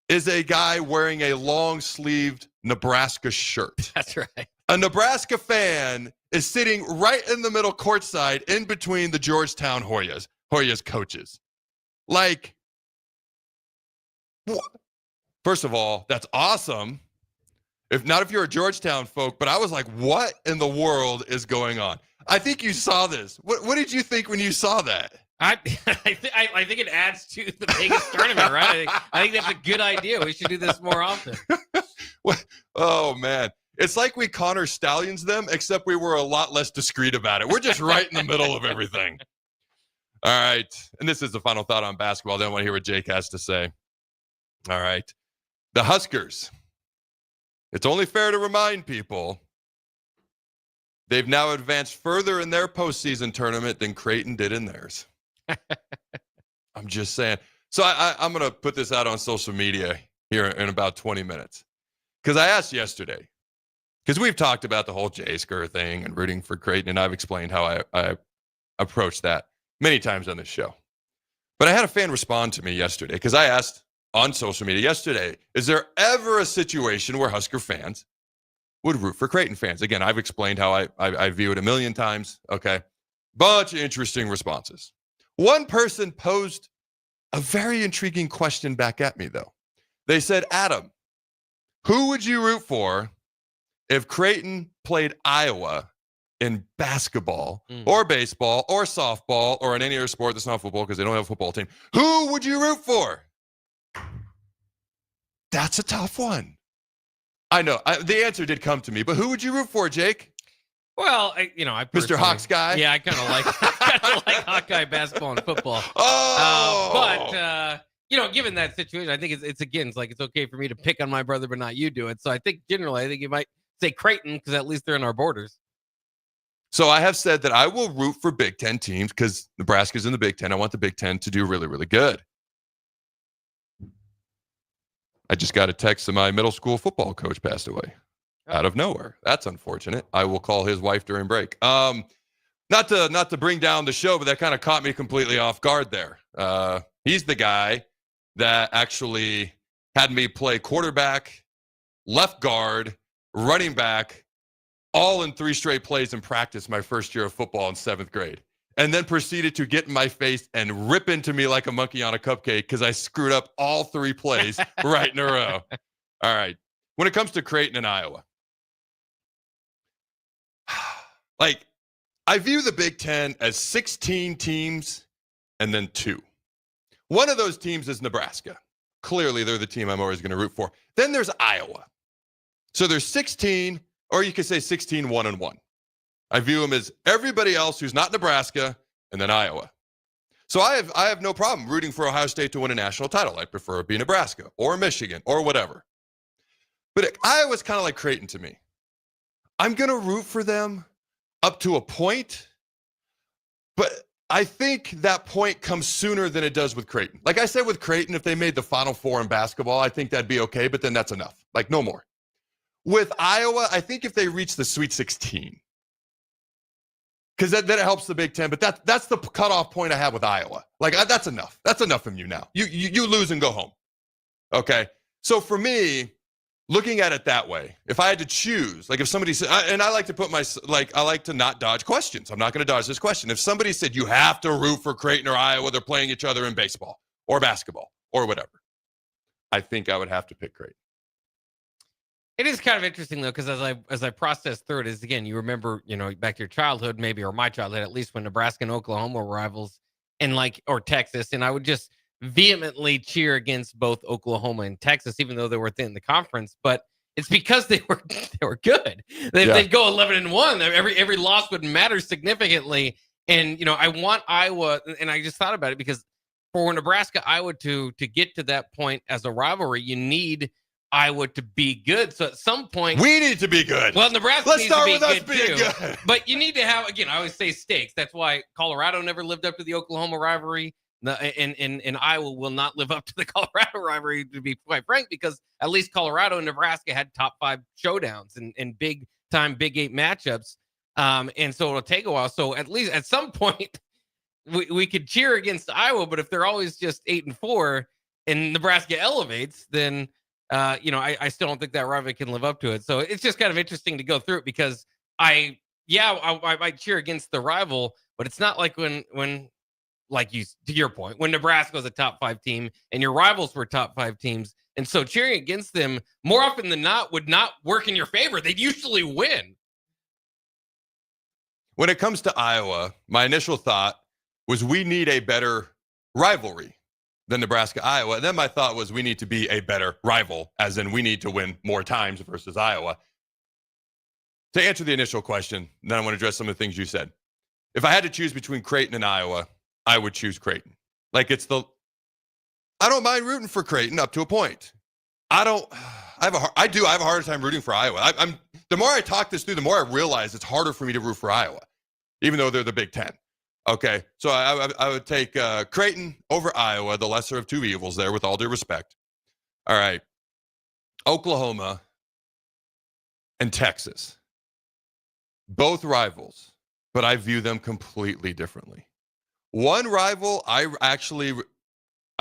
H: is a guy wearing a long-sleeved Nebraska shirt.
J: That's right.
H: A Nebraska fan is sitting right in the middle courtside in between the Georgetown Hoyas coaches. Like, first of all, that's awesome. If you're a Georgetown folk, but I was like, what in the world is going on? I think you saw this. What did you think when you saw that?
J: I think it adds to the Vegas tournament, right? I think that's a good idea. We should do this more often.
H: Oh, man. It's like we Connor Stallions them, except we were a lot less discreet about it. We're just right in the middle of everything. All right. And this is the final thought on basketball. Then I want to hear what Jake has to say. All right. The Huskers. It's only fair to remind people they've now advanced further in their postseason tournament than Creighton did in theirs. I'm just saying. So I'm going to put this out on social media here in about 20 minutes. Because I asked yesterday, because we've talked about the whole J-Scur thing and rooting for Creighton, and I've explained how I approach that many times on this show. But I had a fan respond to me yesterday, because I asked on social media yesterday, is there ever a situation where Husker fans would root for Creighton fans? Again, I've explained how I view it a million times. Okay. Bunch of interesting responses. One person posed a very intriguing question back at me, though. They said, Adam, who would you root for if Creighton played Iowa in basketball or baseball or softball or in any other sport that's not football because they don't have a football team? Who would you root for? That's a tough one. I know. The answer did come to me, but who would you root for, Jake?
J: Well, I
H: Mr. Hawks guy?
J: Yeah, I kind of like Hawkeye basketball and football. But given that situation, I think it's okay for me to pick on my brother, but not you do it. So I think generally, you might say Creighton because at least they're in our borders.
H: So I have said that I will root for Big Ten teams because Nebraska's in the Big Ten. I want the Big Ten to do really, really good. I just got a text that my middle school football coach passed away out of nowhere. That's unfortunate. I will call his wife during break. Not to bring down the show, but that kind of caught me completely off guard there. He's the guy that actually had me play quarterback, left guard, running back, all in 3 straight plays in practice my first year of football in 7th grade. And then proceeded to get in my face and rip into me like a monkey on a cupcake because I screwed up all 3 plays right in a row. All right. When it comes to Creighton and Iowa, like, I view the Big Ten as 16 teams and then 2. One of those teams is Nebraska. Clearly, they're the team I'm always going to root for. Then there's Iowa. So there's 16, or you could say 16, 1-1. I view them as everybody else who's not Nebraska, and then Iowa. So I have no problem rooting for Ohio State to win a national title. I prefer it be Nebraska or Michigan or whatever. But Iowa's kind of like Creighton to me. I'm going to root for them up to a point, but I think that point comes sooner than it does with Creighton. Like I said with Creighton, if they made the Final Four in basketball, I think that'd be okay, but then that's enough. Like no more. With Iowa, I think if they reach the Sweet 16, because then it helps the Big Ten, but that's the cutoff point I have with Iowa. Like that's enough. That's enough from you now. You lose and go home. Okay? So for me, looking at it that way, if I had to choose, like if somebody said, and I like to I like to not dodge questions. I'm not going to dodge this question. If somebody said you have to root for Creighton or Iowa, they're playing each other in baseball or basketball or whatever, I think I would have to pick Creighton.
J: It is kind of interesting though, because as I process through it, is again, you remember, back to your childhood, maybe, or my childhood, at least when Nebraska and Oklahoma were rivals, and or Texas, and I would just vehemently cheer against both Oklahoma and Texas, even though they were within the conference. But it's because they were good. They'd go 11-1. Every loss would matter significantly. And I want Iowa, and I just thought about it because for Nebraska, Iowa to get to that point as a rivalry, you need Iowa to be good. So at some point,
H: we need to be good.
J: Well, Nebraska
H: Let's
J: needs
H: start
J: to be
H: with us
J: good
H: being
J: too.
H: good.
J: But you need to have, again, I always say stakes. That's why Colorado never lived up to the Oklahoma rivalry. And Iowa will not live up to the Colorado rivalry, to be quite frank, because at least Colorado and Nebraska had top 5 showdowns and big time Big 8 matchups. And so it'll take a while. So at least at some point we could cheer against Iowa, but if they're always just 8-4 and Nebraska elevates, then I still don't think that rivalry can live up to it. So it's just kind of interesting to go through it because I might cheer against the rival, but it's not like when like you, to your point, when Nebraska was a top 5 team and your rivals were top 5 teams. And so cheering against them more often than not would not work in your favor. They'd usually win.
H: When it comes to Iowa, my initial thought was we need a better rivalry than Nebraska-Iowa. And then my thought was we need to be a better rival, as in we need to win more times versus Iowa. To answer the initial question, then I want to address some of the things you said. If I had to choose between Creighton and Iowa, I would choose Creighton. Like I don't mind rooting for Creighton up to a point. I have a harder time rooting for Iowa. The more I talk this through, the more I realize it's harder for me to root for Iowa, even though they're the Big Ten. Okay, so I would take Creighton over Iowa, the lesser of two evils there, with all due respect. All right, Oklahoma and Texas, both rivals, but I view them completely differently. One rival I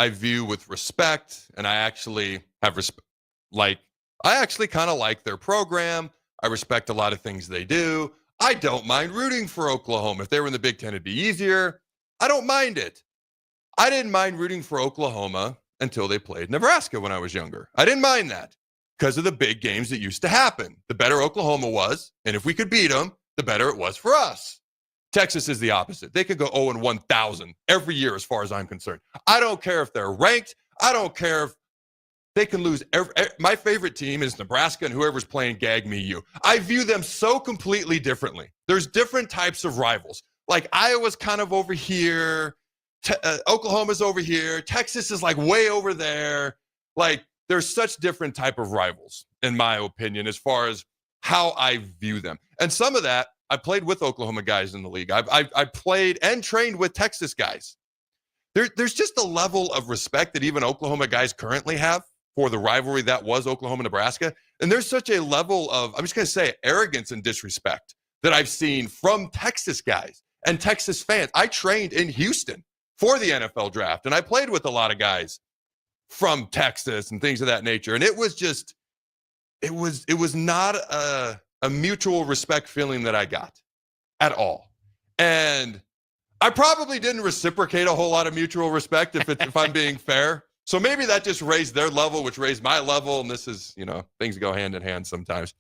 H: view with respect, and I actually have respect. Like, I actually kind of like their program. I respect a lot of things they do. I don't mind rooting for Oklahoma. If they were in the Big Ten, it'd be easier. I don't mind it. I didn't mind rooting for Oklahoma until they played Nebraska when I was younger. I didn't mind that because of the big games that used to happen. The better Oklahoma was, and if we could beat them, the better it was for us. Texas is the opposite. They could go 0-1,000 every year as far as I'm concerned. I don't care if they're ranked. I don't care if they can lose. My favorite team is Nebraska, and whoever's playing, gag me you. I view them so completely differently. There's different types of rivals. Like Iowa's kind of over here. Oklahoma's over here. Texas is like way over there. Like there's such different type of rivals, in my opinion, as far as how I view them. And some of that, I played with Oklahoma guys in the league. I played and trained with Texas guys. There's just a level of respect that even Oklahoma guys currently have for the rivalry that was Oklahoma-Nebraska. And there's such a level of, I'm just going to say, arrogance and disrespect that I've seen from Texas guys and Texas fans. I trained in Houston for the NFL draft, and I played with a lot of guys from Texas and things of that nature. And it was just, it was not a mutual respect feeling that I got at all. And I probably didn't reciprocate a whole lot of mutual respect if I'm being fair. So maybe that just raised their level, which raised my level. And this is, things go hand in hand sometimes.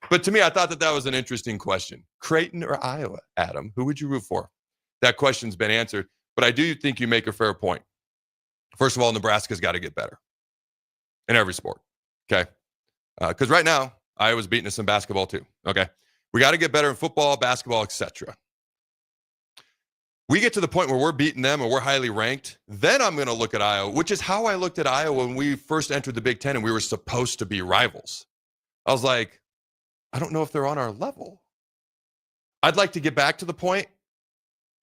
H: But to me, I thought that was an interesting question. Creighton or Iowa, Adam? Who would you root for? That question's been answered. But I do think you make a fair point. First of all, Nebraska's got to get better in every sport. Okay? Because right now, Iowa's beating us in basketball too. Okay? We got to get better in football, basketball, etc. We get to the point where we're beating them and we're highly ranked, then I'm going to look at Iowa, which is how I looked at Iowa when we first entered the Big Ten and we were supposed to be rivals. I was like, I don't know if they're on our level. I'd like to get back to the point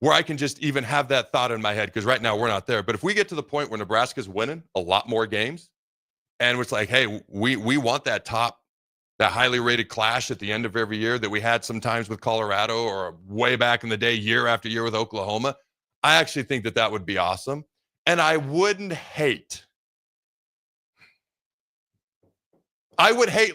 H: where I can just even have that thought in my head, because right now we're not there. But if we get to the point where Nebraska's winning a lot more games, and it's like, hey, we want that highly rated clash at the end of every year that we had sometimes with Colorado, or way back in the day, year after year with Oklahoma, I actually think that would be awesome. And I would hate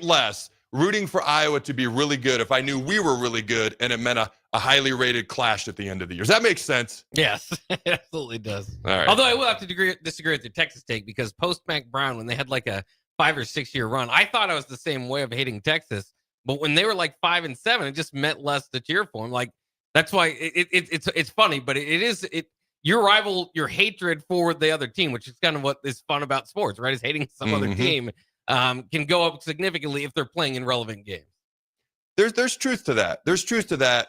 H: less rooting for Iowa to be really good if I knew we were really good and it meant a highly rated clash at the end of the year. Does that make sense?
J: Yes, it absolutely does.
H: All right.
J: Although I will have to disagree with your Texas take, because post Mac Brown, when they had like a 5 or 6 year run, I thought I was the same way of hating Texas. But when they were like 5-7, it just meant less to cheer for them. Like, that's why it's funny, but your rival, your hatred for the other team, which is kind of what is fun about sports, right? Is hating some other team can go up significantly if they're playing in relevant games.
H: There's truth to that. There's truth to that.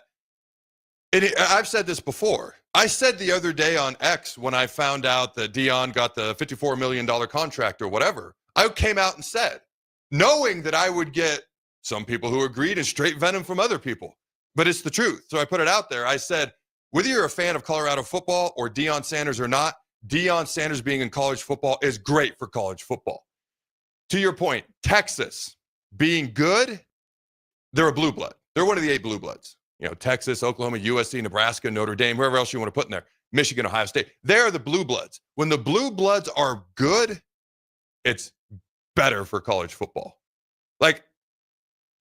H: I've said this before. I said the other day on X, when I found out that Deion got the $54 million contract or whatever, I came out and said, knowing that I would get some people who agreed and straight venom from other people, but it's the truth. So I put it out there. I said, whether you're a fan of Colorado football or Deion Sanders or not, Deion Sanders being in college football is great for college football. To your point, Texas being good, they're a blue blood. They're one of the 8 blue bloods. You know, Texas, Oklahoma, USC, Nebraska, Notre Dame, whoever else you want to put in there, Michigan, Ohio State. They're the blue bloods. When the blue bloods are good, it's better for college football. Like,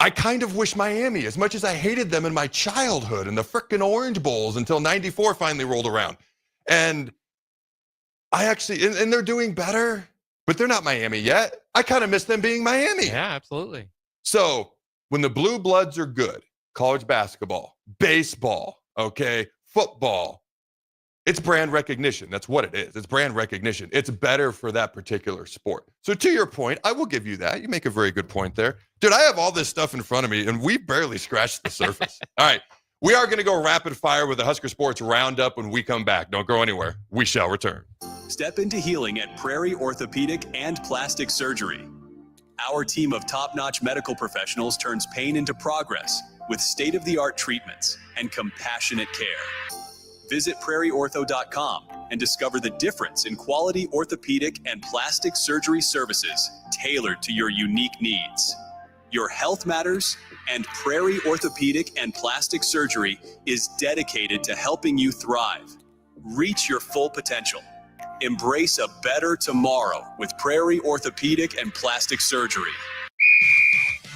H: I kind of wish Miami, as much as I hated them in my childhood and the frickin' Orange Bowls until 94 finally rolled around. And I actually, and they're doing better, but they're not Miami yet. I kind of miss them being Miami.
J: Yeah, absolutely.
H: So when the blue bloods are good, college basketball, baseball, okay, football, it's brand recognition. That's what it is. It's brand recognition. It's better for that particular sport. So to your point, I will give you that. You make a very good point there. Dude, I have all this stuff in front of me, and we barely scratched the surface. All right, we are going to go rapid fire with the Husker Sports Roundup when we come back. Don't go anywhere. We shall return.
O: Step into healing at Prairie Orthopedic and Plastic Surgery. Our team of top-notch medical professionals turns pain into progress with state-of-the-art treatments and compassionate care. Visit prairieortho.com and discover the difference in quality orthopedic and plastic surgery services tailored to your unique needs. Your health matters, and Prairie Orthopedic and Plastic Surgery is dedicated to helping you thrive. Reach your full potential. Embrace a better tomorrow with Prairie Orthopedic and Plastic Surgery.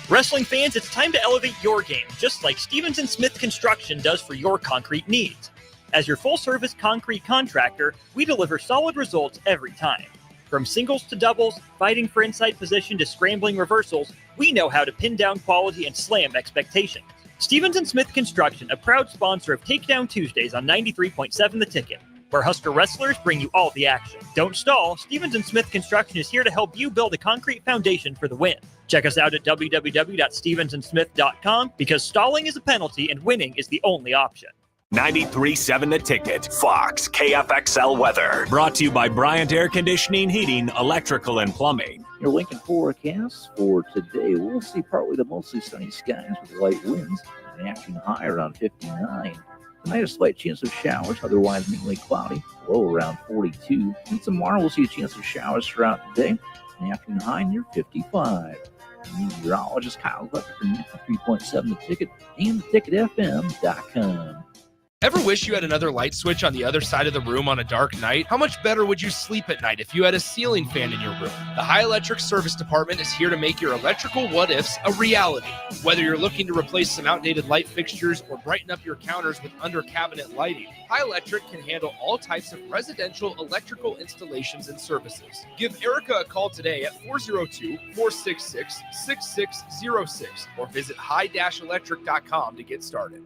F: Wrestling fans, it's time to elevate your game, just like Stevens & Smith Construction does for your concrete needs. As your full-service concrete contractor, we deliver solid results every time. From singles to doubles, fighting for inside position to scrambling reversals, we know how to pin down quality and slam expectations. Stevens & Smith Construction, a proud sponsor of Takedown Tuesdays on 93.7 The Ticket, where Husker wrestlers bring you all the action. Don't stall. Stevens & Smith Construction is here to help you build a concrete foundation for the win. Check us out at www.stevensandsmith.com, because stalling is a penalty and winning is the only option.
M: 93.7 The Ticket, Fox, KFXL weather. Brought to you by Bryant Air Conditioning, Heating, Electrical, and Plumbing.
D: Your Lincoln forecast for today, we'll see partly to mostly sunny skies with light winds, and action high around 59. Tonight, a slight chance of showers, otherwise mainly cloudy, low around 42. And tomorrow, we'll see a chance of showers throughout the day, and action high near 55. Meteorologist Kyle Glucker from 93.7 The Ticket and theticketfm.com.
N: Ever wish you had another light switch on the other side of the room on a dark night? How much better would you sleep at night if you had a ceiling fan in your room? The High Electric Service Department is here to make your electrical what-ifs a reality. Whether you're looking to replace some outdated light fixtures or brighten up your counters with under-cabinet lighting, High Electric can handle all types of residential electrical installations and services. Give Erica a call today at 402-466-6606 or visit high-electric.com to get started.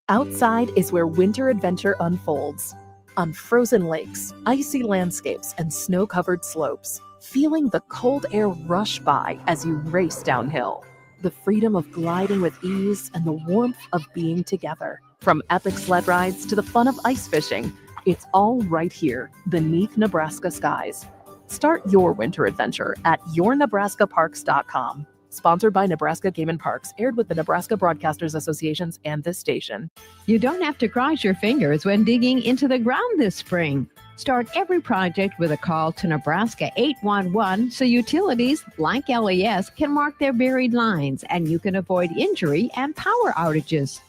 S: Outside is where winter adventure unfolds. On frozen lakes, icy landscapes, and snow-covered slopes, feeling the cold air rush by as you race downhill. The freedom of gliding with ease and the warmth of being together. From epic sled rides to the fun of ice fishing, it's all right here beneath Nebraska skies. Start your winter adventure at yournebraskaparks.com. Sponsored by Nebraska Game and Parks, aired with the Nebraska Broadcasters Associations and this station.
T: You don't have to cross your fingers when digging into the ground this spring. Start every project with a call to Nebraska 811 so utilities like LES can mark their buried lines and you can avoid injury and power outages.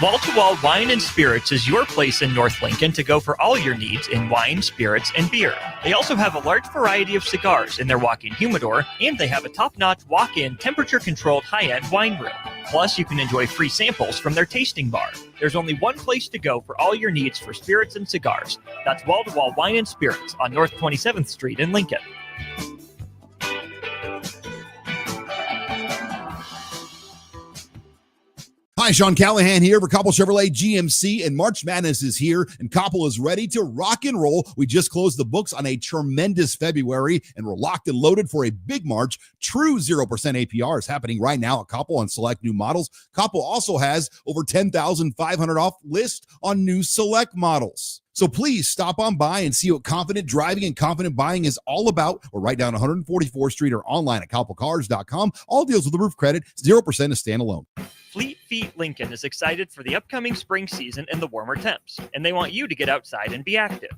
F: Wall to Wall Wine and Spirits is your place in North Lincoln to go for all your needs in wine, spirits, and beer. They also have a large variety of cigars in their walk-in humidor, and they have a top-notch walk-in temperature-controlled high-end wine room. Plus, you can enjoy free samples from their tasting bar. There's only one place to go for all your needs for spirits and cigars. That's Wall to Wall Wine and Spirits on North 27th Street in Lincoln.
U: Hi, Sean Callahan here for Koppel Chevrolet GMC, and March Madness is here, and Koppel is ready to rock and roll. We just closed the books on a tremendous February, and we're locked and loaded for a big March. True 0% APR is happening right now at Koppel on select new models. Koppel also has over 10,500 off list on new select models. So please stop on by and see what confident driving and confident buying is all about. We're right down 144th Street or online at koppelcars.com. All deals with the roof credit, 0% is standalone.
F: Fleet Feet Lincoln is excited for the upcoming spring season and the warmer temps, and they want you to get outside and be active.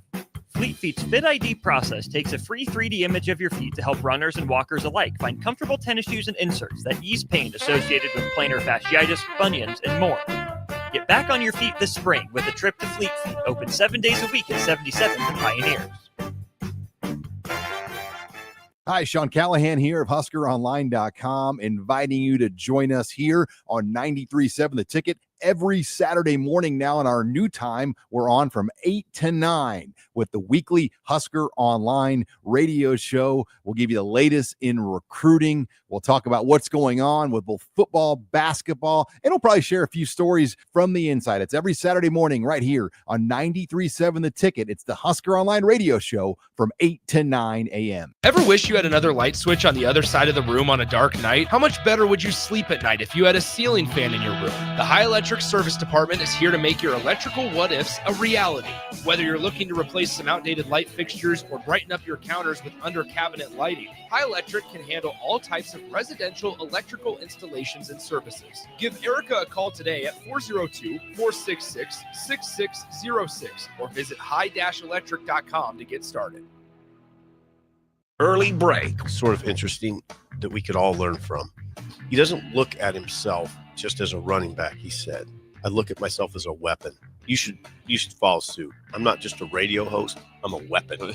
F: Fleet Feet's Fit ID process takes a free 3D image of your feet to help runners and walkers alike find comfortable tennis shoes and inserts that ease pain associated with plantar fasciitis, bunions, and more. Get back on your feet this spring with a trip to Fleet Feet, open 7 days a week at 77th and Pioneers.
U: Hi, Sean Callahan here of HuskerOnline.com, inviting you to join us here on 93.7 The Ticket every Saturday morning now in our new time. We're on from 8 to 9 with the weekly Husker Online radio show. We'll give you the latest in recruiting. We'll talk about what's going on with both football, basketball, and we'll probably share a few stories from the inside. It's every Saturday morning right here on 93.7 The Ticket. It's the Husker Online radio show from 8 to 9 a.m.
N: Ever wish you had another light switch on the other side of the room on a dark night? How much better would you sleep at night if you had a ceiling fan in your room? The High Electric Service Department is here to make your electrical what-ifs a reality. Whether you're looking to replace some outdated light fixtures or brighten up your counters with under-cabinet lighting, High Electric can handle all types of residential electrical installations and services. Give Erica a call today at 402-466-6606 or visit high-electric.com to get started.
V: Early break. Sort of interesting that we could all learn from. He doesn't look at himself just as a running back, he said. I look at myself as a weapon. You should follow suit. I'm not just a radio host. I'm a weapon.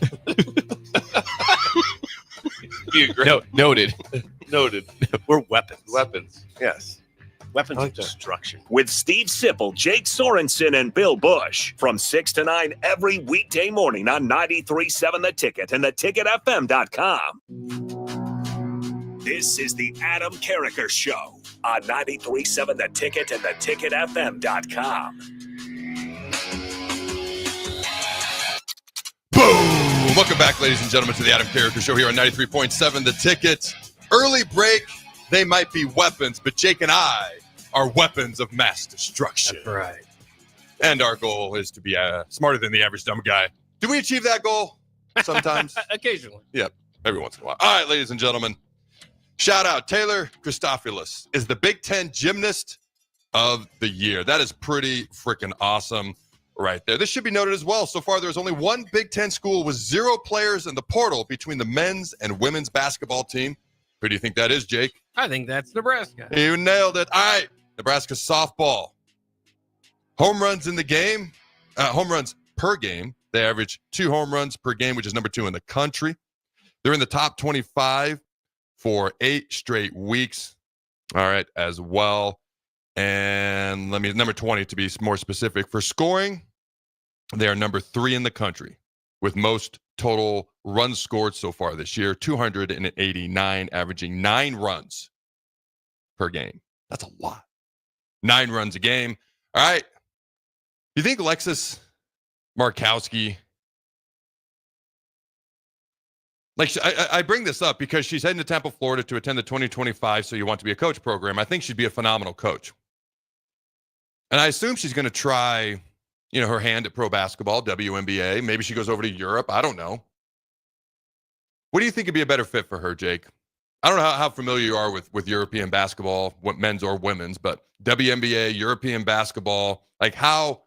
W: Noted.
V: We're weapons.
W: Weapons.
V: Yes. Weapons of destruction.
M: With Steve Sipple, Jake Sorensen, and Bill Bush from 6 to 9 every weekday morning on 93.7 The Ticket and theticketfm.com. This is the Adam Carriker Show on 93.7 The Ticket and theticketfm.com.
H: Boom! Welcome back, ladies and gentlemen, to the Adam Carriker Show here on 93.7 The Ticket. Early break, they might be weapons, but Jake and I are weapons of mass destruction.
V: That's right.
H: And our goal is to be smarter than the average dumb guy. Do we achieve that goal sometimes?
J: Occasionally.
H: Yep, every once in a while. All right, ladies and gentlemen. Shout out, Taylor Christopoulos is the Big Ten Gymnast of the Year. That is pretty freaking awesome right there. This should be noted as well. So far, there's only one Big Ten school with 0 players in the portal between the men's and women's basketball team. Who do you think that is, Jake?
J: I think that's Nebraska.
H: You nailed it. All right, Nebraska softball. Home runs in the game, home runs per game. They average 2 home runs per game, which is number 2 in the country. They're in the top 25 for 8 straight weeks. All right, as well. And number 20 to be more specific. For scoring, they are number 3 in the country with most total runs scored so far this year, 289, averaging 9 runs per game. That's a lot. 9 runs a game. All right. You think Alexis Markowski, I bring this up because she's heading to Tampa, Florida to attend the 2025 So You Want to Be a Coach program. I think she'd be a phenomenal coach. And I assume she's going to try, her hand at pro basketball, WNBA. Maybe she goes over to Europe. I don't know. What do you think would be a better fit for her, Jake? I don't know how familiar you are with European basketball, men's or women's, but WNBA, European basketball, like how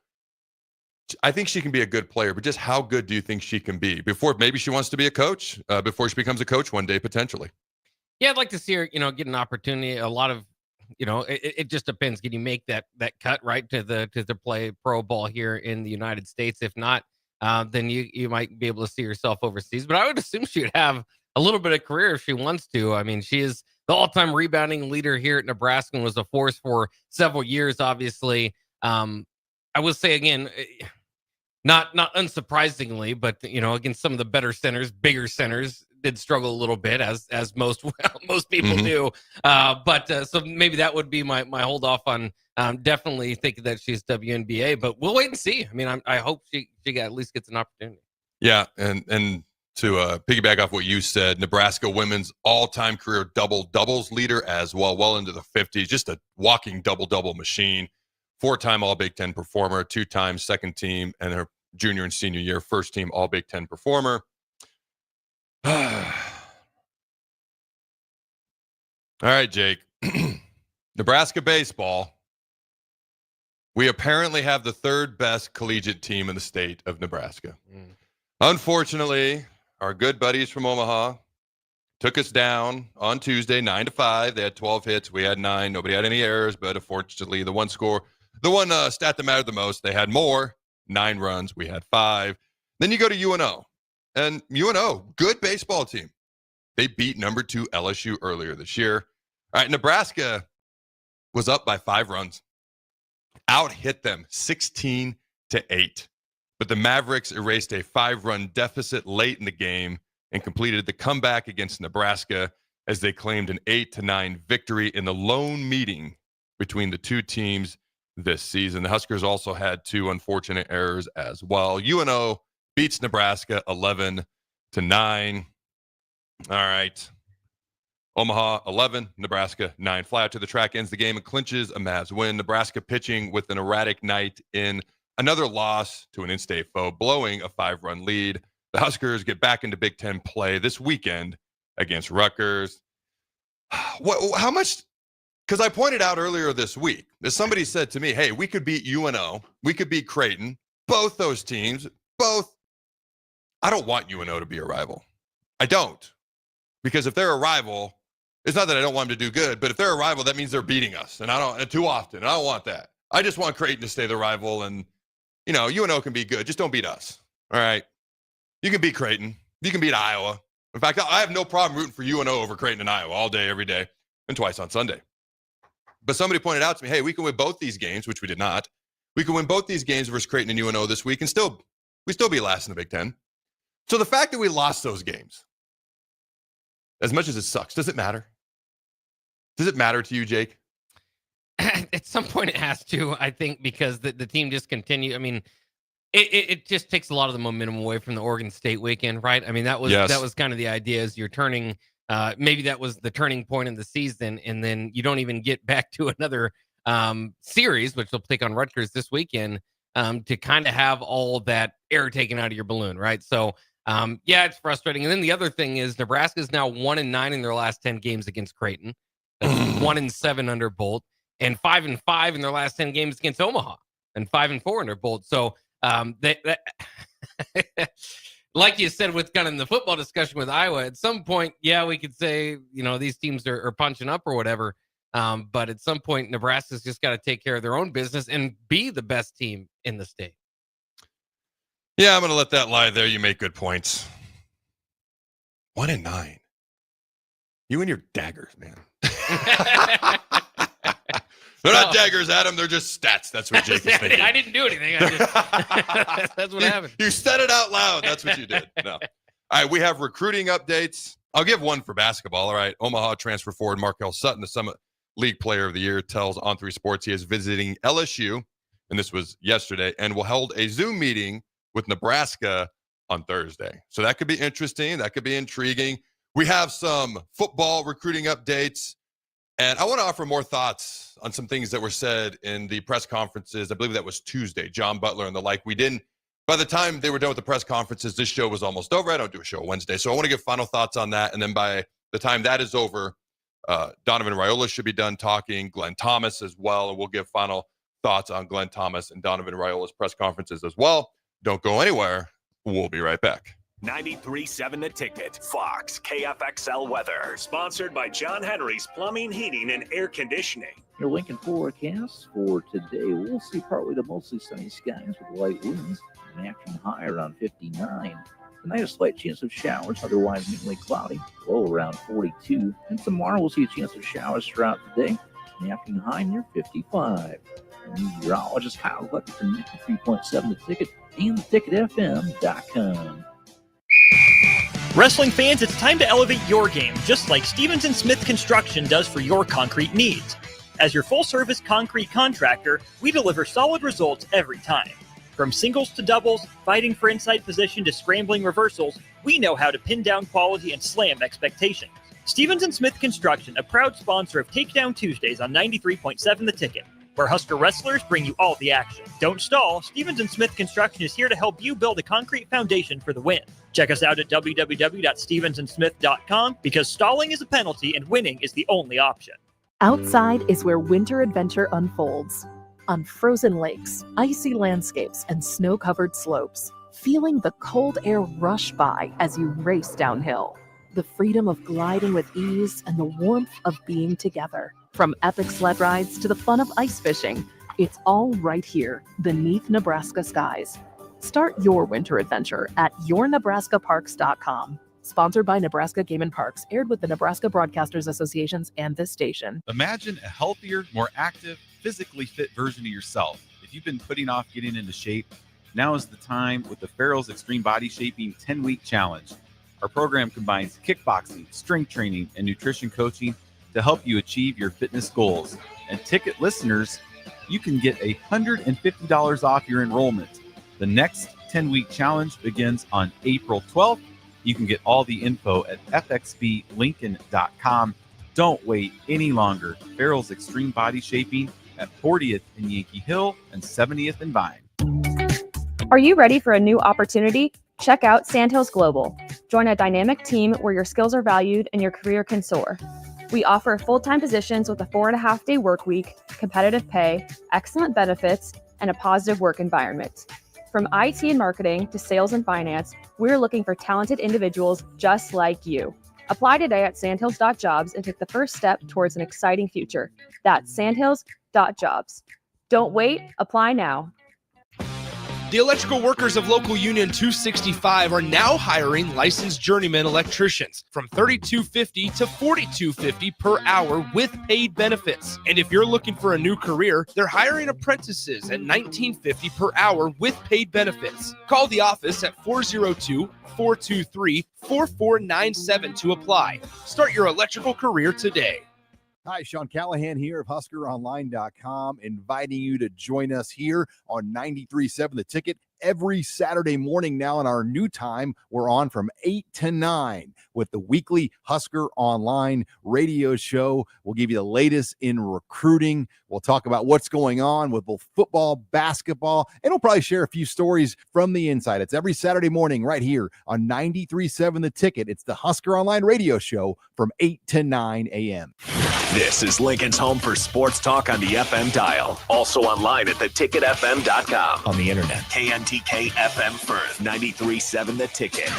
H: I think she can be a good player, but just how good do you think she can be before maybe she wants to be a coach, before she becomes a coach one day, potentially?
J: Yeah, I'd like to see her, get an opportunity. A lot of, it just depends. Can you make that cut right to play pro ball here in the United States? If not, then you might be able to see yourself overseas. But I would assume she would have a little bit of career if she wants to. I mean, she is the all-time rebounding leader here at Nebraska and was a force for several years, obviously. I will say again, not unsurprisingly, but against some of the better centers, bigger centers did struggle a little bit as most people do. But so maybe that would be my hold off on definitely thinking that she's WNBA, but we'll wait and see. I mean, I hope she at least gets an opportunity.
H: Yeah. And to piggyback off what you said, Nebraska women's all-time career doubles leader as well into the 50s, just a walking double machine, 4-time all Big Ten performer, 2-time second team, and her junior and senior year, first team all Big Ten performer. All right, Jake. Nebraska baseball. We apparently have the third best collegiate team in the state of Nebraska. Unfortunately, our good buddies from Omaha took us down on Tuesday, 9-5. They had 12 hits. We had 9. Nobody had any errors, but unfortunately, the one stat that mattered the most, they had more, 9 runs. We had 5. Then you go to UNO. And UNO, good baseball team. They beat number 2 LSU earlier this year. All right, Nebraska was up by 5 runs. Out hit them 16-8. But the Mavericks erased a 5-run deficit late in the game and completed the comeback against Nebraska as they claimed an 8-9 victory in the lone meeting between the two teams this season. The Huskers also had 2 unfortunate errors as well. UNO beats Nebraska 11-9. All right. Omaha 11, Nebraska 9. Fly out to the track ends the game and clinches a Mavs win. Nebraska pitching with an erratic night in another loss to an in-state foe, blowing a 5-run lead. The Huskers get back into Big Ten play this weekend against Rutgers. How much? Because I pointed out earlier this week that somebody said to me, hey, we could beat UNO. We could beat Creighton. Both those teams, I don't want UNO to be a rival. I don't. Because if they're a rival, it's not that I don't want them to do good, but if they're a rival, that means they're beating us. And I don't too often. And I don't want that. I just want Creighton to stay the rival. And, UNO can be good. Just don't beat us. All right. You can beat Creighton. You can beat Iowa. In fact, I have no problem rooting for UNO over Creighton and Iowa all day, every day, and twice on Sunday. But somebody pointed out to me, hey, we can win both these games, which we did not. We can win both these games versus Creighton and UNO this week and still be last in the Big Ten. So the fact that we lost those games, as much as it sucks, does it matter? Does it matter to you, Jake?
J: At some point it has to, I think, because the team just continue. I mean, it just takes a lot of the momentum away from the Oregon State weekend, right? I mean, that was kind of the idea, is you're turning, maybe that was the turning point in the season, and then you don't even get back to another series, which they'll take on Rutgers this weekend, to kind of have all that air taken out of your balloon, right? So, yeah, it's frustrating. And then the other thing is Nebraska is now 1-9 in their last 10 games against Creighton. That's 1-7 under Bolt, and 5-5 in their last 10 games against Omaha, and 5-4 under Bolt. So, like you said, with kind of the football discussion with Iowa, at some point, yeah, we could say, these teams are punching up or whatever. But at some point, Nebraska's just got to take care of their own business and be the best team in the state.
H: Yeah, I'm going to let that lie there. You make good points. 1-9. You and your daggers, man. They're not daggers, Adam. They're just stats. That's what Jake is thinking.
J: I didn't do anything. That's what happened.
H: You said it out loud. That's what you did. No. All right, we have recruiting updates. I'll give one for basketball. All right, Omaha transfer forward Markel Sutton, the Summit League Player of the Year, tells On3 Sports he is visiting LSU, and this was yesterday, and will hold a Zoom meeting with Nebraska on Thursday. So that could be interesting. That could be intriguing. We have some football recruiting updates, and I want to offer more thoughts on some things that were said in the press conferences. I believe that was Tuesday, John Butler and the like. By the time they were done with the press conferences, this show was almost over. I don't do a show Wednesday, so I want to give final thoughts on that. And then by the time that is over, Donovan Raiola should be done talking, Glenn Thomas as well, and we'll give final thoughts on Glenn Thomas and Donovan Raiola's press conferences as well. Don't go anywhere. We'll be right back.
M: 93.7 The Ticket, Fox, KFXL weather. Sponsored by John Henry's Plumbing, Heating, and Air Conditioning.
D: Your Lincoln forecast for today, we'll see partly to mostly sunny skies with light winds, an action high around 59. Tonight, a slight chance of showers, otherwise mainly cloudy, low around 42. And tomorrow, we'll see a chance of showers throughout the day, an afternoon high near 55. Meteorologist Kyle Lucky from 93.7 The Ticket and theticketfm.com.
F: Wrestling fans, it's time to elevate your game, just like Stevens & Smith Construction does for your concrete needs. As your full-service concrete contractor, we deliver solid results every time. From singles to doubles, fighting for inside position to scrambling reversals, we know how to pin down quality and slam expectations. Stevens & Smith Construction, a proud sponsor of Takedown Tuesdays on 93.7 The Ticket, where Husker wrestlers bring you all the action. Don't stall. Stevens & Smith Construction is here to help you build a concrete foundation for the win. Check us out at www.stevensandsmith.com because stalling is a penalty and winning is the only option.
S: Outside is where winter adventure unfolds. On frozen lakes, icy landscapes, and snow-covered slopes, feeling the cold air rush by as you race downhill. The freedom of gliding with ease and the warmth of being together. From epic sled rides to the fun of ice fishing, it's all right here beneath Nebraska skies. Start your winter adventure at yournebraskaparks.com. Sponsored by Nebraska Game and Parks, aired with the Nebraska Broadcasters Associations and this station.
G: Imagine a healthier, more active, physically fit version of yourself. If you've been putting off getting into shape, now is the time with the Farrell's Extreme Body Shaping 10-Week Challenge. Our program combines kickboxing, strength training, and nutrition coaching to help you achieve your fitness goals. And ticket listeners, you can get $150 off your enrollment. The next 10-week challenge begins on April 12th. You can get all the info at fxblincoln.com. Don't wait any longer. Farrell's Extreme Body Shaping at 40th and Yankee Hill and 70th and Vine.
I: Are you ready for a new opportunity? Check out Sandhills Global. Join a dynamic team where your skills are valued and your career can soar. We offer full-time positions with a 4.5-day work week, competitive pay, excellent benefits, and a positive work environment. From IT and marketing to sales and finance, we're looking for talented individuals just like you. Apply today at sandhills.jobs and take the first step towards an exciting future. That's sandhills.jobs. Don't wait, apply now.
N: The electrical workers of Local Union 265 are now hiring licensed journeyman electricians from $32.50 to $42.50 per hour with paid benefits. And if you're looking for a new career, they're hiring apprentices at $19.50 per hour with paid benefits. Call the office at 402-423-4497 to apply. Start your electrical career today.
U: Hi, Sean Callahan here of HuskerOnline.com, inviting you to join us here on 93.7 The Ticket every Saturday morning now in our new time. We're on from 8 to 9 with the weekly Husker Online radio show. We'll give you the latest in recruiting. We'll talk about what's going on with both football, basketball, and we'll probably share a few stories from the inside. It's every Saturday morning right here on 93.7 The Ticket. It's the Husker Online radio show from 8 to 9 a.m.
M: This is Lincoln's home for sports talk on the FM dial. Also online at theticketfm.com. On the internet, KNTK FM Firth, 93.7 The Ticket.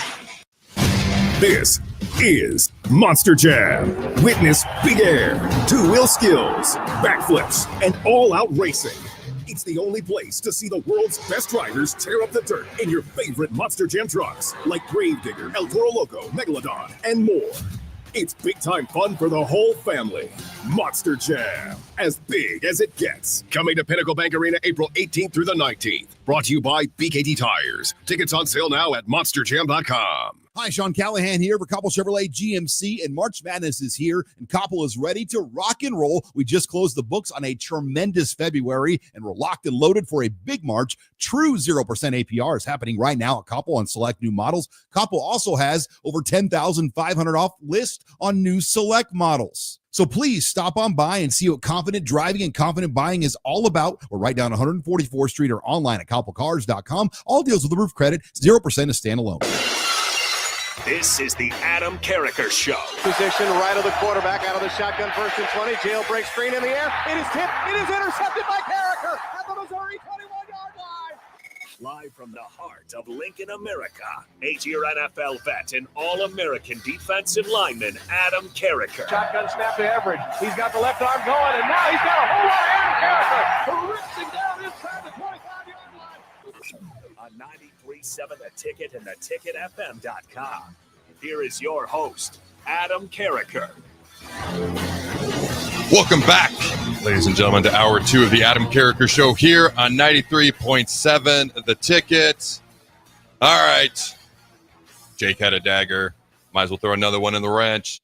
K: This is Monster Jam. Witness big air, two-wheel skills, backflips, and all-out racing. It's the only place to see the world's best riders tear up the dirt in your favorite Monster Jam trucks like Gravedigger, El Toro Loco, Megalodon, and more. It's big-time fun for the whole family. Monster Jam, as big as it gets. Coming to Pinnacle Bank Arena April 18th through the 19th. Brought to you by BKT Tires. Tickets on sale now at monsterjam.com.
U: Hi, Sean Callahan here for Koppel Chevrolet GMC, and March Madness is here, and Koppel is ready to rock and roll. We just closed the books on a tremendous February, and we're locked and loaded for a big March. True 0% APR is happening right now at Koppel on select new models. Koppel also has over 10,500 off list on new select models. So please stop on by and see what confident driving and confident buying is all about. We're right down 144th Street or online at koppelcars.com. All deals with the roof credit, 0% is standalone.
M: This is the Adam Carriker Show.
L: Position right of the quarterback out of the shotgun, 1st and 20. Jailbreak screen in the air. It is tipped. It is intercepted by Carriker at the Missouri 21-yard line.
M: Live from the heart of Lincoln, America, 8-year NFL vet and All-American defensive lineman Adam Carriker.
L: Shotgun snap to Everidge. He's got the left arm going, and now he's got a whole lot of Adam Carriker who rips him down inside the 25-yard line.
M: On 93.7 The Ticket and theticketfm.com. Here is your host, Adam Carriker.
H: Welcome back, ladies and gentlemen, to hour 2 of the Adam Carriker Show here on 93.7 The Ticket. All right. Jake had a dagger. Might as well throw another one in the wrench.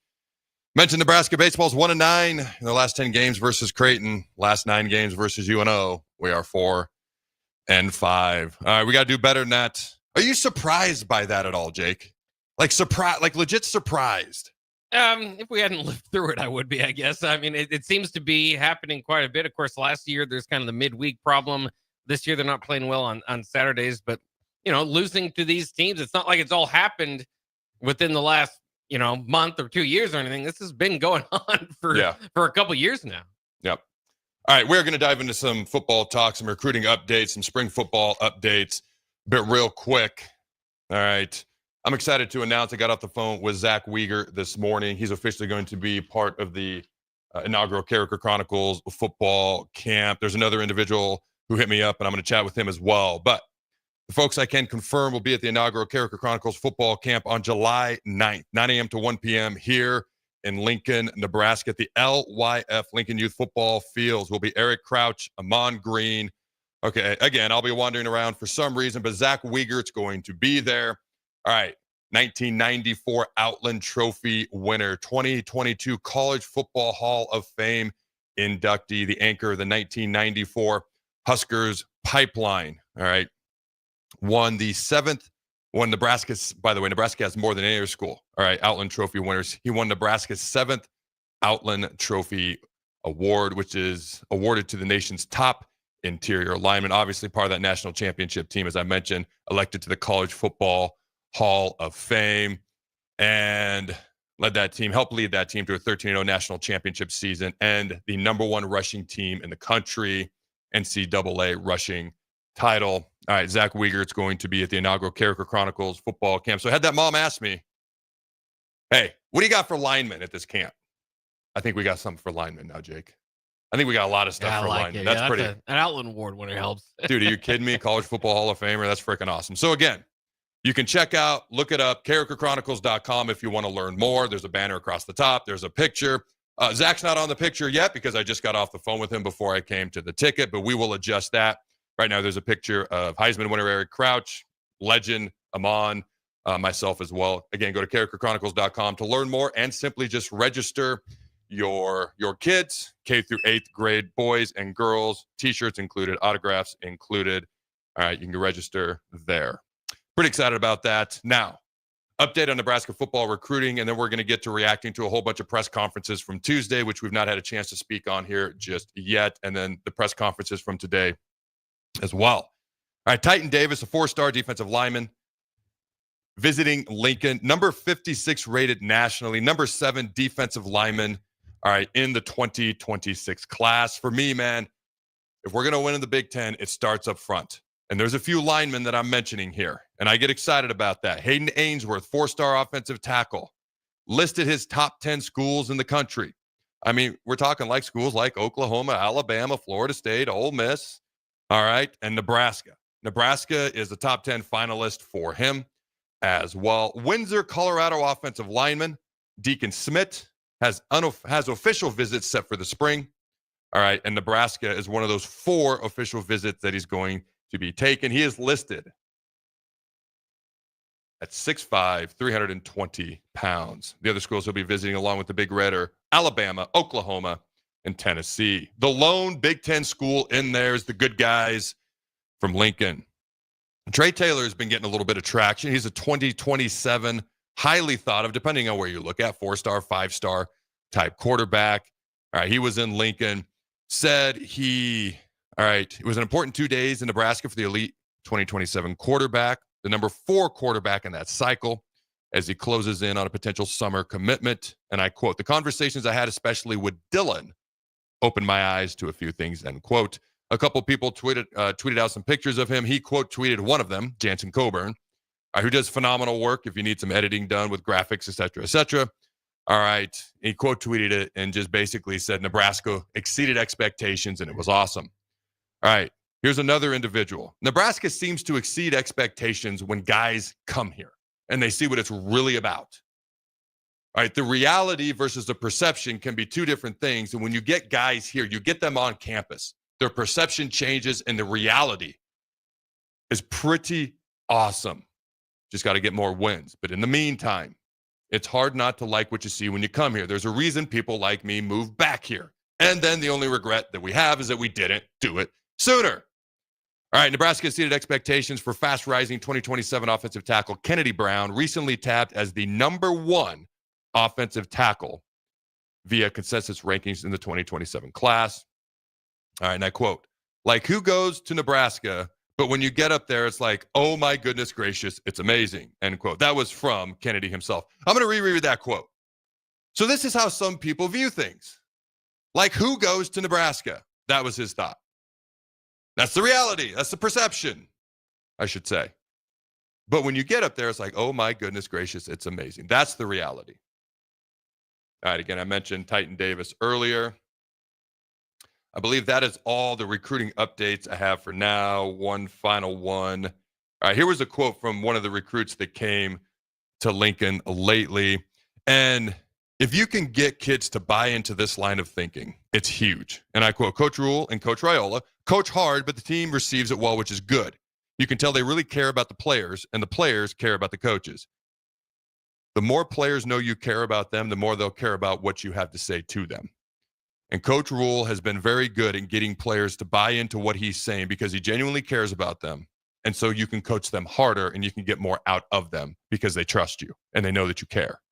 H: Mentioned Nebraska baseball's 1-9 in their last 10 games versus Creighton. Last 9 games versus UNO. We are 4-5. All right, we got to do better than that. Are you surprised by that at all, Jake? Like legit surprised?
J: If we hadn't lived through it, I would be, I guess. I mean, it seems to be happening quite a bit. Of course, last year, there's kind of the midweek problem. This year, they're not playing well on Saturdays. But, losing to these teams, it's not like it's all happened within the last, month or 2 years or anything. This has been going on for a couple years now.
H: Yep. All right, we're going to dive into some football talk, some recruiting updates, some spring football updates, but real quick. All right. I'm excited to announce I got off the phone with Zach Weger this morning. He's officially going to be part of the inaugural Carriker Chronicles football camp. There's another individual who hit me up, and I'm going to chat with him as well. But the folks I can confirm will be at the inaugural Carriker Chronicles football camp on July 9th, 9 a.m. to 1 p.m. here in Lincoln, Nebraska. At the LYF Lincoln Youth Football Fields will be Eric Crouch, Amon Green. Okay, again, I'll be wandering around for some reason, but Zach Wiegert's going to be there. All right, 1994 Outland Trophy winner, 2022 College Football Hall of Fame inductee, the anchor of the 1994 Huskers pipeline. All right, won Nebraska, by the way, Nebraska has more than any other school. All right, Outland Trophy winners. He won Nebraska's 7th Outland Trophy award, which is awarded to the nation's top interior lineman. Obviously part of that national championship team, as I mentioned, elected to the College Football Hall of Fame, and helped lead that team to a 13-0 national championship season and the number 1 rushing team in the country, NCAA rushing title. All right, Zach Wiegert's going to be at the inaugural Carriker Chronicles football camp. So I had that mom ask me, hey, what do you got for linemen at this camp? I think we got something for linemen now, Jake. I think we got a lot of stuff for linemen. That's pretty.
J: An Outland Award winner helps.
H: Dude, are you kidding me? College Football Hall of Famer. That's freaking awesome. So again, you can look it up, carrikerchronicles.com if you want to learn more. There's a banner across the top. There's a picture. Zach's not on the picture yet because I just got off the phone with him before I came to the ticket, but we will adjust that. Right now, there's a picture of Heisman winner Eric Crouch, legend Amon, myself as well. Again, go to carrikerchronicles.com to learn more and simply just register your kids, K through 8th grade, boys and girls, T-shirts included, autographs included. All right, you can register there. Pretty excited about that. Now, update on Nebraska football recruiting, and then we're going to get to reacting to a whole bunch of press conferences from Tuesday, which we've not had a chance to speak on here just yet, and then the press conferences from today as well. All right, Titan Davis, a 4-star defensive lineman, visiting Lincoln, number 56 rated nationally, number 7 defensive lineman, all right, in the 2026 class. For me, man, if we're going to win in the Big Ten, it starts up front. And there's a few linemen that I'm mentioning here, and I get excited about that. Hayden Ainsworth, 4-star offensive tackle, listed his top 10 schools in the country. I mean, we're talking like schools like Oklahoma, Alabama, Florida State, Ole Miss, all right, and Nebraska. Nebraska is a top 10 finalist for him as well. Windsor, Colorado offensive lineman Deacon Smith has official visits set for the spring. All right, and Nebraska is one of those 4 official visits that he's going to be taken. He is listed at 6'5", 320 pounds. The other schools he'll be visiting along with the Big Red are Alabama, Oklahoma, and Tennessee. The lone Big Ten school in there is the good guys from Lincoln. Trey Taylor has been getting a little bit of traction. He's a 2027 highly thought of, depending on where you look at, 4-star, 5-star type quarterback. All right, he was in Lincoln. Said it was an important 2 days in Nebraska for the elite 2027 quarterback, the number 4 quarterback in that cycle. as he closes in on a potential summer commitment. And I quote, "The conversations I had, especially with Dylan, opened my eyes to a few things," end quote. A couple people tweeted out some pictures of him. He quote tweeted one of them, Jansen Coburn, who does phenomenal work if you need some editing done with graphics, et cetera, et cetera. All right. He quote tweeted it and just basically said Nebraska exceeded expectations and it was awesome. All right. Here's another individual. Nebraska seems to exceed expectations when guys come here and they see what it's really about. All right. The reality versus the perception can be two different things. And when you get guys here, you get them on campus, their perception changes and the reality is pretty awesome. Just got to get more wins. But in the meantime, it's hard not to like what you see when you come here. There's a reason people like me move back here. And then the only regret that we have is that we didn't do it sooner. All right, Nebraska exceeded expectations for fast-rising 2027 offensive tackle Kennedy Brown, recently tapped as the #1 offensive tackle via consensus rankings in the 2027 class. All right, and I quote, "Like, who goes to Nebraska, but when you get up there, it's like, oh my goodness gracious, it's amazing," end quote. That was from Kennedy himself. I'm going to reread that quote. So this is how some people view things. Like, who goes to Nebraska? That was his thought. That's the reality. That's the perception, I should say. But when you get up there, it's like, oh my goodness gracious, it's amazing. That's the reality. All right, again, I mentioned Titan Davis earlier. I believe that is all the recruiting updates I have for now. One final one. All right, here was a quote from one of the recruits that came to Lincoln lately. And if you can get kids to buy into this line of thinking, it's huge. And I quote, "Coach Rule and Coach Raiola coach hard, but the team receives it well, which is good. You can tell they really care about the players, and the players care about the coaches. The more players know you care about them, the more they'll care about what you have to say to them. And Coach Rule has been very good in getting players to buy into what he's saying because he genuinely cares about them. And so you can coach them harder and you can get more out of them because they trust you and they know that you care."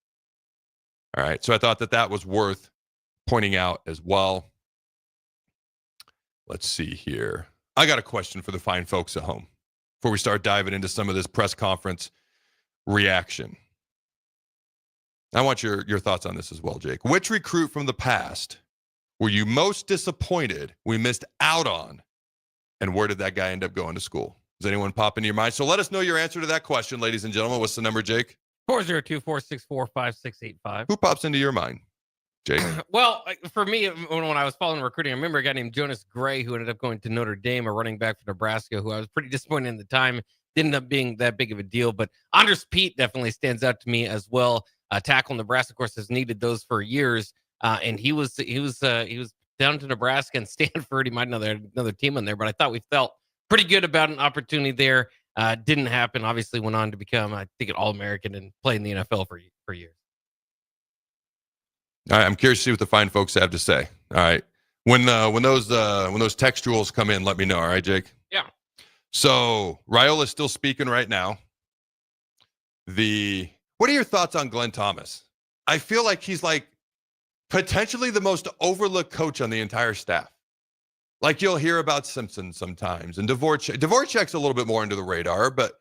H: All right. So I thought that that was worth pointing out as well. Let's see here. I got a question for the fine folks at home before we start diving into some of this press conference reaction. I want your thoughts on this as well, Jake. Which recruit from the past were you most disappointed we missed out on? And where did that guy end up going to school? Does anyone pop into your mind? So let us know your answer to that question, ladies and gentlemen. What's the number, Jake?
J: 402-464-5685.
H: Who pops into your mind, Jake?
J: Well, for me, when I was following recruiting, I remember a guy named Jonas Gray who ended up going to Notre Dame, a running back for Nebraska, who I was pretty disappointed in the time. Didn't end up being that big of a deal. But Andres Pete definitely stands out to me as well. Tackle Nebraska, of course, has needed those for years. And he was down to Nebraska and Stanford. He might have another team in there, but I thought we felt pretty good about an opportunity there. Didn't happen. Obviously went on to become, I think, an All-American and play in the NFL for years.
H: All right, I'm curious to see what the fine folks have to say. All right, when those textuals come in, let me know. All right, Jake.
J: Yeah.
H: So Raiola is still speaking right now. What are your thoughts on Glenn Thomas? I feel like he's like potentially the most overlooked coach on the entire staff. Like you'll hear about Simpson sometimes and Dvorak. Dvorak's a little bit more under the radar, but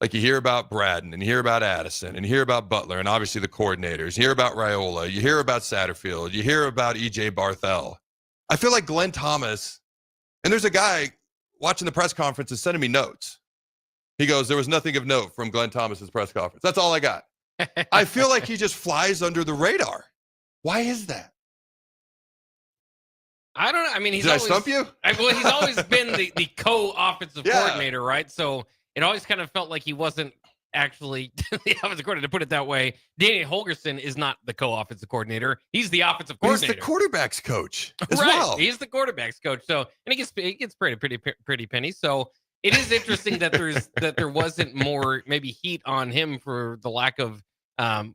H: like you hear about Braden and you hear about Addison and you hear about Butler and obviously the coordinators. You hear about Raiola. You hear about Satterfield. You hear about E.J. Barthel. I feel like Glenn Thomas, and there's a guy watching the press conference and sending me notes. He goes, "There was nothing of note from Glenn Thomas's press conference." That's all I got. I feel like he just flies under the radar. Why is that?
J: I don't know. I mean,
H: Did I stump you?
J: Well, he's always been the co-offensive coordinator, right? So it always kind of felt like he wasn't actually the offensive coordinator, to put it that way. Danny Holgerson is not the co-offensive coordinator. He's the offensive coordinator.
H: He's the quarterback's coach as
J: right.
H: well.
J: He's the quarterback's coach. So, and he gets pretty penny. So it is interesting that there wasn't more maybe heat on him for the lack of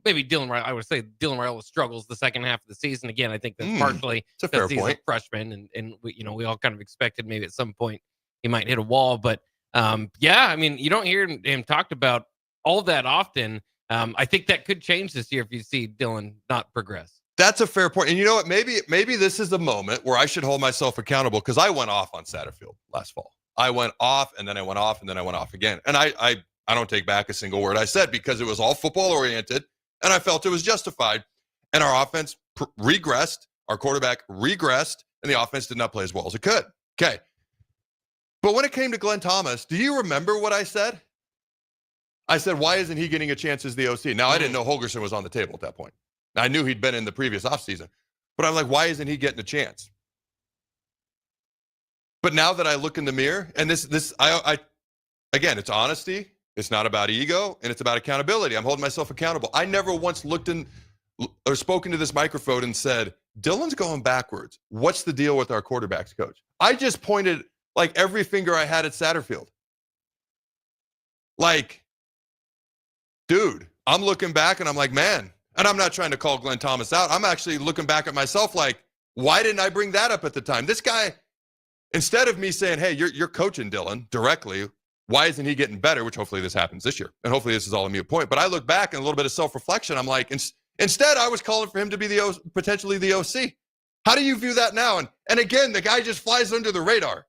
J: maybe Dylan Raiola. I would say Dylan Raiola struggles the second half of the season. Again, I think that's partially because he's a freshman, and we all kind of expected maybe at some point he might hit a wall. But yeah, I mean, you don't hear him talked about all that often. I think that could change this year if you see Dylan not progress.
H: That's a fair point. And you know what? Maybe this is the moment where I should hold myself accountable because I went off on Satterfield last fall. I went off and then I went off and then I went off again. And I I don't take back a single word I said because it was all football oriented and I felt it was justified. And our offense regressed, our quarterback regressed, and the offense did not play as well as it could. Okay. But when it came to Glenn Thomas, do you remember what I said? I said, why isn't he getting a chance as the OC? Now, I didn't know Holgorsen was on the table at that point. I knew he'd been in the previous offseason. But I'm like, why isn't he getting a chance? But now that I look in the mirror, and again, it's honesty. It's not about ego, and it's about accountability. I'm holding myself accountable. I never once looked in or spoken to this microphone and said, Dylan's going backwards. What's the deal with our quarterbacks coach? I just pointed like every finger I had at Satterfield. Like, dude, I'm looking back and I'm like, man, and I'm not trying to call Glenn Thomas out. I'm actually looking back at myself like, why didn't I bring that up at the time? This guy, instead of me saying, hey, you're coaching Dylan directly, why isn't he getting better? Which hopefully this happens this year. And hopefully this is all a mute point. But I look back and a little bit of self-reflection. I'm like, instead I was calling for him to be potentially the OC. How do you view that now? And again, the guy just flies under the radar.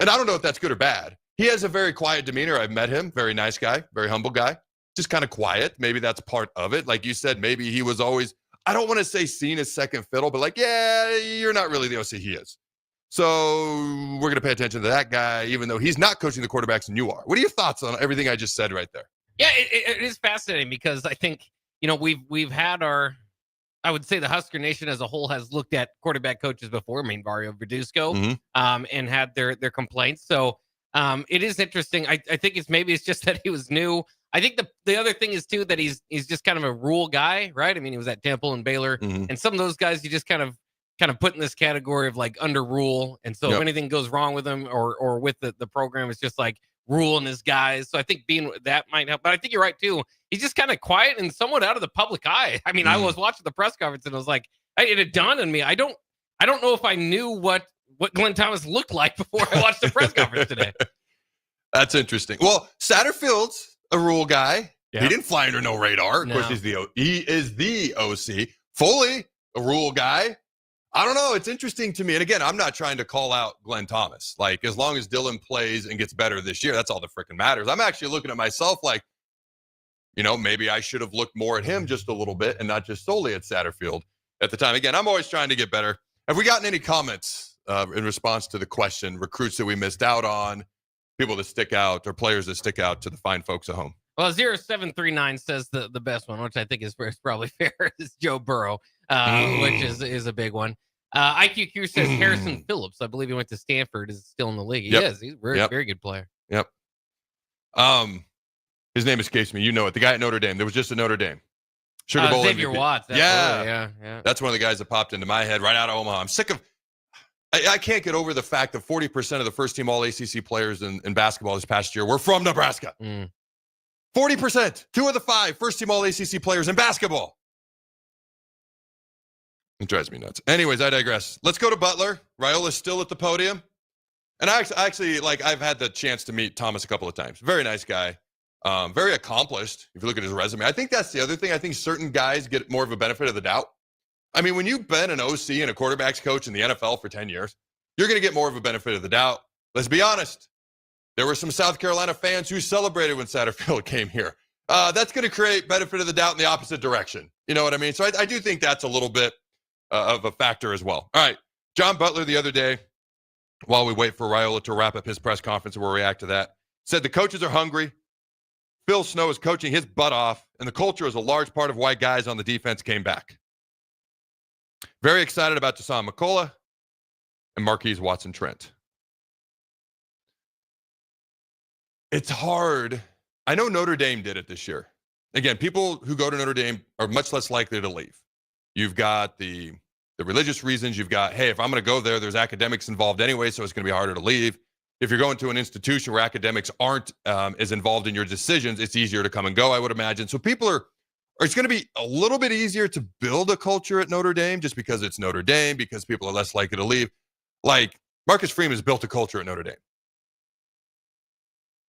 H: And I don't know if that's good or bad. He has a very quiet demeanor. I've met him. Very nice guy. Very humble guy. Just kind of quiet. Maybe that's part of it. Like you said, maybe he was always, I don't want to say seen as second fiddle, but like, yeah, you're not really the OC. He is. So we're going to pay attention to that guy, even though he's not coaching the quarterbacks and you are. What are your thoughts on everything I just said right there?
J: Yeah, it is fascinating because I think, we've had I would say the Husker Nation as a whole has looked at quarterback coaches before. I mean, Mario Verduzco, and had their complaints. So it is interesting. I think it's just that he was new. I think the other thing is too that he's just kind of a rule guy, right? I mean, he was at Temple and Baylor, and some of those guys you just kind of put in this category of like under rule. And so if anything goes wrong with him or with the program, it's just like rule and his guys. So I think being that might help. But I think you're right too. He's just kind of quiet and somewhat out of the public eye. I mean, I was watching the press conference and I was like, it had dawned on me. I don't know if I knew what Glenn Thomas looked like before I watched the press conference today.
H: That's interesting. Well, Satterfield's a rule guy.
J: Yeah.
H: He didn't fly under no radar. Of course, he is the OC. Foley, a rule guy. I don't know. It's interesting to me. And again, I'm not trying to call out Glenn Thomas. Like, as long as Dylan plays and gets better this year, that's all that freaking matters. I'm actually looking at myself like, maybe I should have looked more at him just a little bit and not just solely at Satterfield at the time. Again, I'm always trying to get better. Have we gotten any comments in response to the question, recruits that we missed out on, people that stick out, or players that stick out to the fine folks at home?
J: Well, 0739 says the best one, which I think is probably fair, is Joe Burrow, which is a big one. IQQ says Harrison Phillips. I believe he went to Stanford. Is still in the league. He is. He's a very good player.
H: Yep. His name escapes me. You know it. The guy at Notre Dame. There was just a Notre Dame. Sugar Bowl
J: Xavier
H: MVP.
J: Watts.
H: Yeah. That's one of the guys that popped into my head right out of Omaha. I'm sick of. I can't get over the fact that 40% of the first team All ACC players in basketball this past year were from Nebraska. 40%. 2 of the 5 first team All ACC players in basketball. It drives me nuts. Anyways, I digress. Let's go to Butler. Raiola's still at the podium. And I actually, I've had the chance to meet Thomas a couple of times. Very nice guy. Very accomplished, if you look at his resume. I think that's the other thing. I think certain guys get more of a benefit of the doubt. I mean, when you've been an OC and a quarterback's coach in the NFL for 10 years, you're going to get more of a benefit of the doubt. Let's be honest. There were some South Carolina fans who celebrated when Satterfield came here. That's going to create benefit of the doubt in the opposite direction. You know what I mean? So I do think that's a little bit of a factor as well. All right. John Butler the other day, while we wait for Raiola to wrap up his press conference, we'll react to that, said the coaches are hungry. Phil Snow is coaching his butt off, and the culture is a large part of why guys on the defense came back. Very excited about Jason McCullough and Marquise Watson-Trent. It's hard. I know Notre Dame did it this year. Again, people who go to Notre Dame are much less likely to leave. You've got the religious reasons. You've got, hey, if I'm going to go there, there's academics involved anyway, so it's going to be harder to leave. If you're going to an institution where academics aren't as involved in your decisions, it's easier to come and go, I would imagine. So it's going to be a little bit easier to build a culture at Notre Dame just because it's Notre Dame, because people are less likely to leave. Like, Marcus Freeman has built a culture at Notre Dame.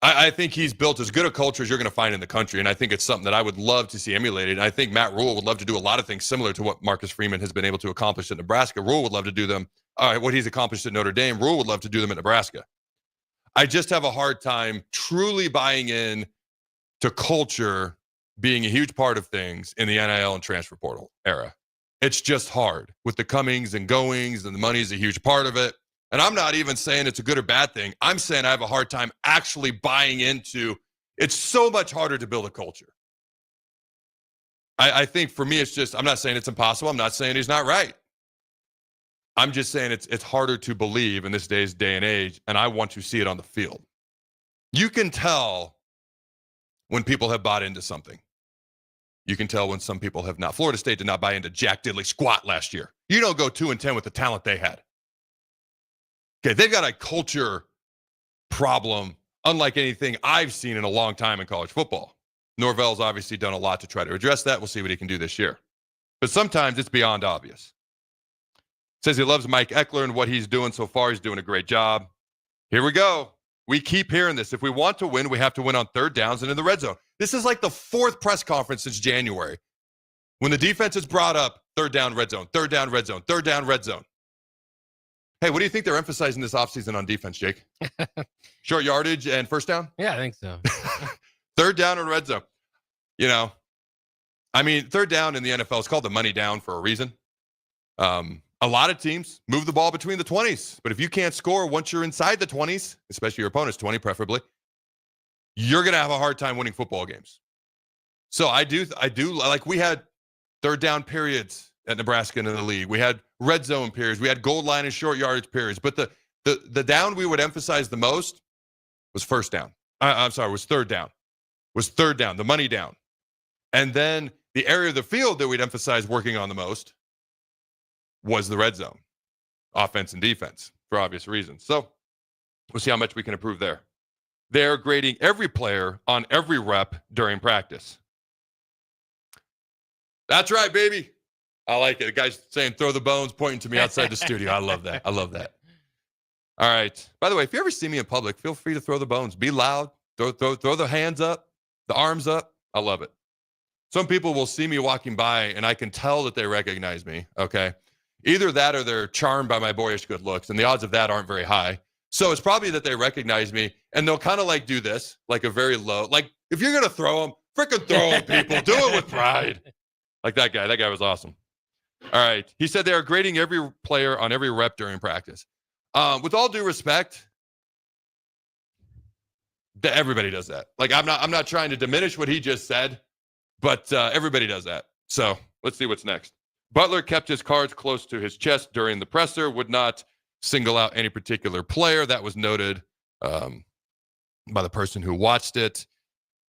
H: I think he's built as good a culture as you're going to find in the country, and I think it's something that I would love to see emulated. And I think Matt Rule would love to do a lot of things similar to what Marcus Freeman has been able to accomplish at Nebraska. Rule would love to do them. What he's accomplished at Notre Dame, Rule would love to do them at Nebraska. I just have a hard time truly buying in to culture being a huge part of things in the NIL and transfer portal era. It's just hard with the comings and goings, and the money is a huge part of it. And I'm not even saying it's a good or bad thing. I'm saying I have a hard time actually buying into it's so much harder to build a culture. I think for me, it's just, I'm not saying it's impossible. I'm not saying he's not right. I'm just saying it's harder to believe in this day and age, and I want to see it on the field. You can tell when people have bought into something. You can tell when some people have not. Florida State did not buy into Jack Diddley squat last year. You don't go 2-10 with the talent they had. Okay, they've got a culture problem unlike anything I've seen in a long time in college football. Norvell's obviously done a lot to try to address that. We'll see what he can do this year. But sometimes it's beyond obvious. Says he loves Mike Eckler and what he's doing so far. He's doing a great job. Here we go. We keep hearing this. If we want to win, we have to win on third downs and in the red zone. This is like the fourth press conference since January. When the defense is brought up, third down, red zone, third down, red zone, third down, red zone. Hey, what do you think they're emphasizing this offseason on defense, Jake? Short yardage and first down?
J: Yeah, I think so.
H: Third down and red zone. You know, I mean, third down in the NFL is called the money down for a reason. A lot of teams move the ball between the 20s, but if you can't score once you're inside the 20s, especially your opponent's 20 preferably, you're going to have a hard time winning football games. So I do like we had third down periods at Nebraska and in the league. We had red zone periods. We had goal line and short yardage periods. But the down we would emphasize the most was first down. Was third down. Was third down, the money down. And then the area of the field that we'd emphasize working on the most was the red zone, offense and defense, for obvious reasons. So we'll see how much we can improve there. They're grading every player on every rep during practice. That's right, baby. I like it. The guy's saying throw the bones, pointing to me outside the studio. I love that. I love that. All right. By the way, if you ever see me in public, feel free to throw the bones. Be loud. Throw the hands up, the arms up. I love it. Some people will see me walking by, and I can tell that they recognize me, okay? Either that or they're charmed by my boyish good looks, and the odds of that aren't very high. So it's probably that they recognize me, and they'll kind of like do this, like a very low, like if you're going to throw them, freaking throw them, people. Do it with pride. Like that guy. That guy was awesome. All right. He said they are grading every player on every rep during practice. With all due respect, everybody does that. Like I'm not trying to diminish what he just said, but everybody does that. So let's see what's next. Butler kept his cards close to his chest during the presser, would not single out any particular player. That was noted by the person who watched it.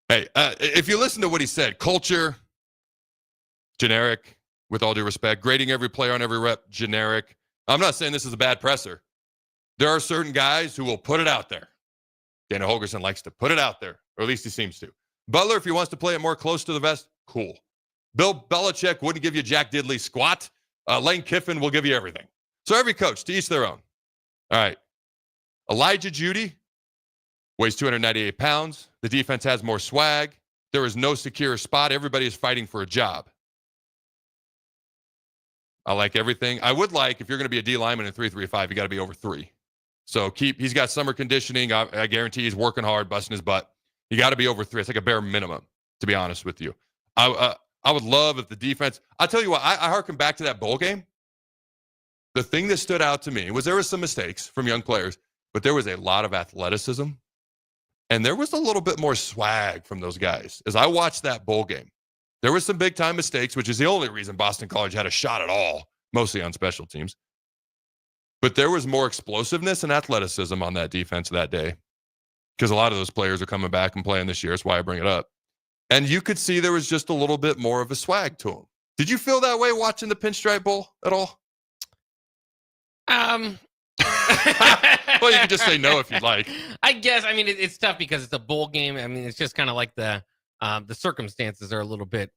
H: Hey, if you listen to what he said, culture, generic, with all due respect. Grading every player on every rep, generic. I'm not saying this is a bad presser. There are certain guys who will put it out there. Dana Holgerson likes to put it out there, or at least he seems to. Butler, if he wants to play it more close to the vest, cool. Bill Belichick wouldn't give you Jack Diddley squat. Lane Kiffin will give you everything. So every coach, to each their own. All right. Elijah Judy weighs 298 pounds. The defense has more swag. There is no secure spot. Everybody is fighting for a job. I like everything. I would like, if you're going to be a D lineman in 3-3-5, you got to be over 3. So he's got summer conditioning. I guarantee he's working hard, busting his butt. You got to be over 3. It's like a bare minimum, to be honest with you. I would love if the defense, I'll tell you what, I harken back to that bowl game. The thing that stood out to me was there was some mistakes from young players, but there was a lot of athleticism. And there was a little bit more swag from those guys. As I watched that bowl game, there were some big-time mistakes, which is the only reason Boston College had a shot at all, mostly on special teams. But there was more explosiveness and athleticism on that defense that day because a lot of those players are coming back and playing this year. That's why I bring it up. And you could see there was just a little bit more of a swag to them. Did you feel that way watching the Pinstripe Bowl at all? Well, you can just say no if you'd like.
J: I guess. I mean, it's tough because it's a bowl game. I mean, it's just kind of like the circumstances are a little bit,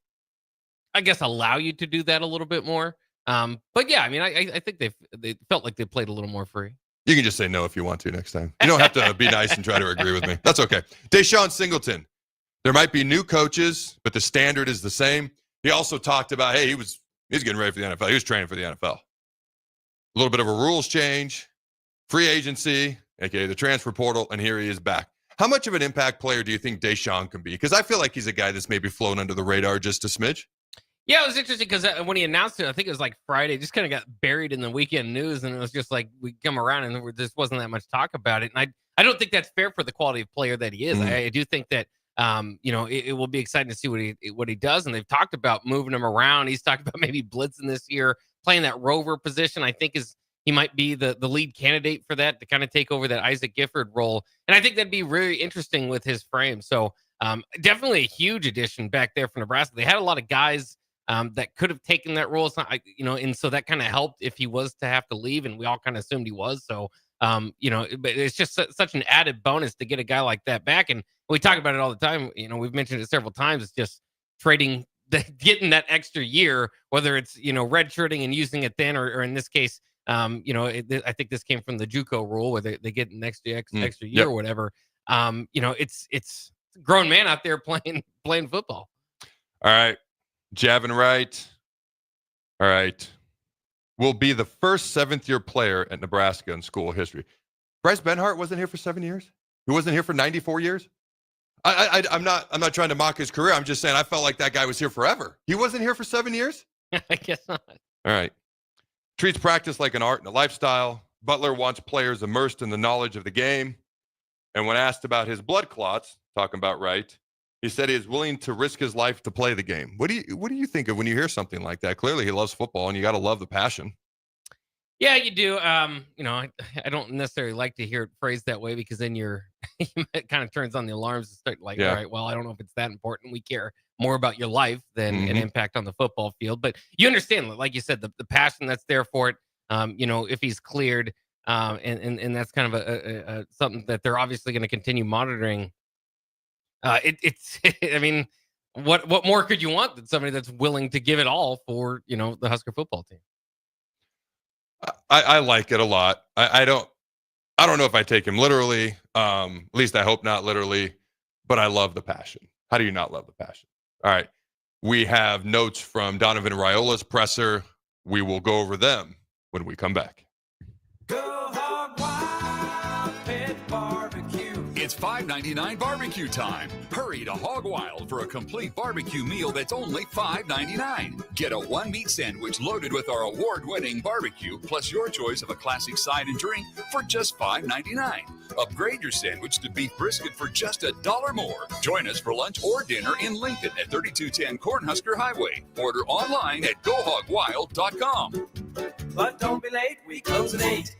J: I guess, allow you to do that a little bit more. But yeah, I mean, I think they felt like they played a little more free.
H: You can just say no if you want to next time. You don't have to be nice and try to agree with me. That's okay. Deshaun Singleton. There might be new coaches, but the standard is the same. He also talked about, hey, he was getting ready for the NFL. He was training for the NFL. A little bit of a rules change, free agency, aka the transfer portal, and here he is back. How much of an impact player do you think Deshaun can be? Because I feel like he's a guy that's maybe flown under the radar just a smidge.
J: Yeah, it was interesting because when he announced it, I think it was like Friday, just kind of got buried in the weekend news, and it was just like we come around and there just wasn't that much talk about it. And I don't think that's fair for the quality of player that he is. I do think that it will be exciting to see what he does. And they've talked about moving him around. He's talked about maybe blitzing this year, playing that rover position. I think he might be the lead candidate for that to kind of take over that Isaac Gifford role. And I think that'd be really interesting with his frame. So definitely a huge addition back there for Nebraska. They had a lot of guys that could have taken that role. It's not, and so that kind of helped if he was to have to leave, and we all kind of assumed he was. So, but it's just such an added bonus to get a guy like that back. And we talk about it all the time. We've mentioned it several times. It's just getting that extra year, whether it's, redshirting and using it then, or in this case, I think this came from the JUCO rule where they get an extra year or whatever. It's a grown man out there playing football.
H: All right. Javin Wright. All right. Will be the first 7th-year player at Nebraska in school history. Bryce Benhart wasn't here for 7 years. He wasn't here for 94 years. I'm not trying to mock his career. I'm just saying I felt like that guy was here forever. He wasn't here for 7 years?
J: I guess not.
H: All right. Treats practice like an art and a lifestyle. Butler wants players immersed in the knowledge of the game. And when asked about his blood clots, talking about Wright, he said he is willing to risk his life to play the game. What do you think of when you hear something like that? Clearly, he loves football, and you got to love the passion.
J: Yeah, you do. I don't necessarily like to hear it phrased that way because then it kind of turns on the alarms and start like, all right, well, I don't know if it's that important. We care more about your life than an impact on the football field. But you understand, like you said, the passion that's there for it. If he's cleared, and that's kind of a something that they're obviously going to continue monitoring. I mean, what more could you want than somebody that's willing to give it all for, the Husker football team?
H: I like it a lot. I don't know if I take him literally. At least I hope not literally, but I love the passion. How do you not love the passion? All right. We have notes from Donovan Raiola's presser. We will go over them when we come back.
B: It's $5.99 barbecue time. Hurry to Hog Wild for a complete barbecue meal that's only $5.99. Get a one-meat sandwich loaded with our award-winning barbecue, plus your choice of a classic side and drink for just $5.99. Upgrade your sandwich to beef brisket for just $1 more. Join us for lunch or dinner in Lincoln at 3210 Cornhusker Highway. Order online at GoHogWild.com.
A: But don't be late, we close at 8.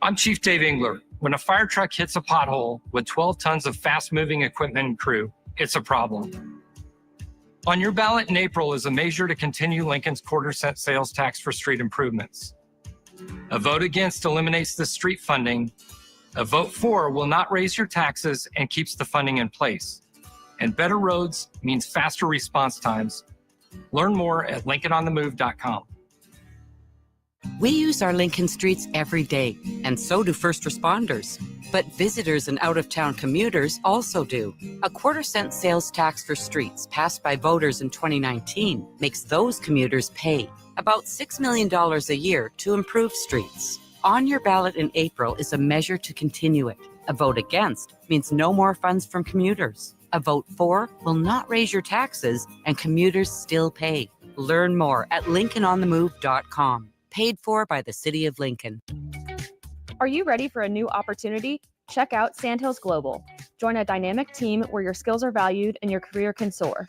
P: I'm Chief Dave Engler. When a fire truck hits a pothole with 12 tons of fast-moving equipment and crew, it's a problem. On your ballot in April is a measure to continue Lincoln's quarter-cent sales tax for street improvements. A vote against eliminates the street funding. A vote for will not raise your taxes and keeps the funding in place. And better roads means faster response times. Learn more at LincolnOnTheMove.com.
Q: We use our Lincoln streets every day, and so do first responders. But visitors and out-of-town commuters also do. A quarter-cent sales tax for streets passed by voters in 2019 makes those commuters pay about $6 million a year to improve streets. On your ballot in April is a measure to continue it. A vote against means no more funds from commuters. A vote for will not raise your taxes, and commuters still pay. Learn more at LincolnOnTheMove.com. Paid for by the City of Lincoln.
I: Are you ready for a new opportunity? Check out Sandhills Global. Join a dynamic team where your skills are valued and your career can soar.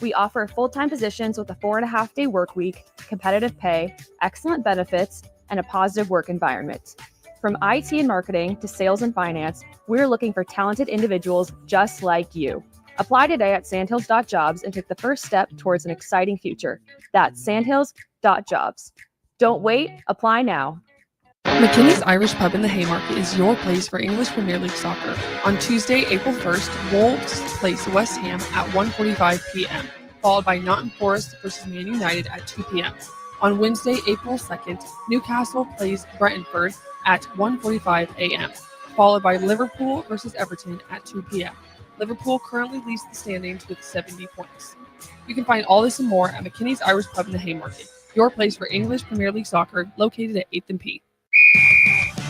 I: We offer full-time positions with a 4.5-day work week, competitive pay, excellent benefits, and a positive work environment. From IT and marketing to sales and finance, we're looking for talented individuals just like you. Apply today at sandhills.jobs and take the first step towards an exciting future. That's sandhills.jobs. Don't wait, apply now.
X: McKinney's Irish Pub in the Haymarket is your place for English Premier League soccer. On Tuesday, April 1st, Wolves place West Ham at 1:45 p.m., followed by Nottingham Forest versus Man United at 2 p.m. On Wednesday, April 2nd, Newcastle plays Brentford at 1:45 a.m., followed by Liverpool versus Everton at 2 p.m. Liverpool currently leads the standings with 70 points. You can find all this and more at McKinney's Irish Pub in the Haymarket, your place for English Premier League soccer, located at 8th and P.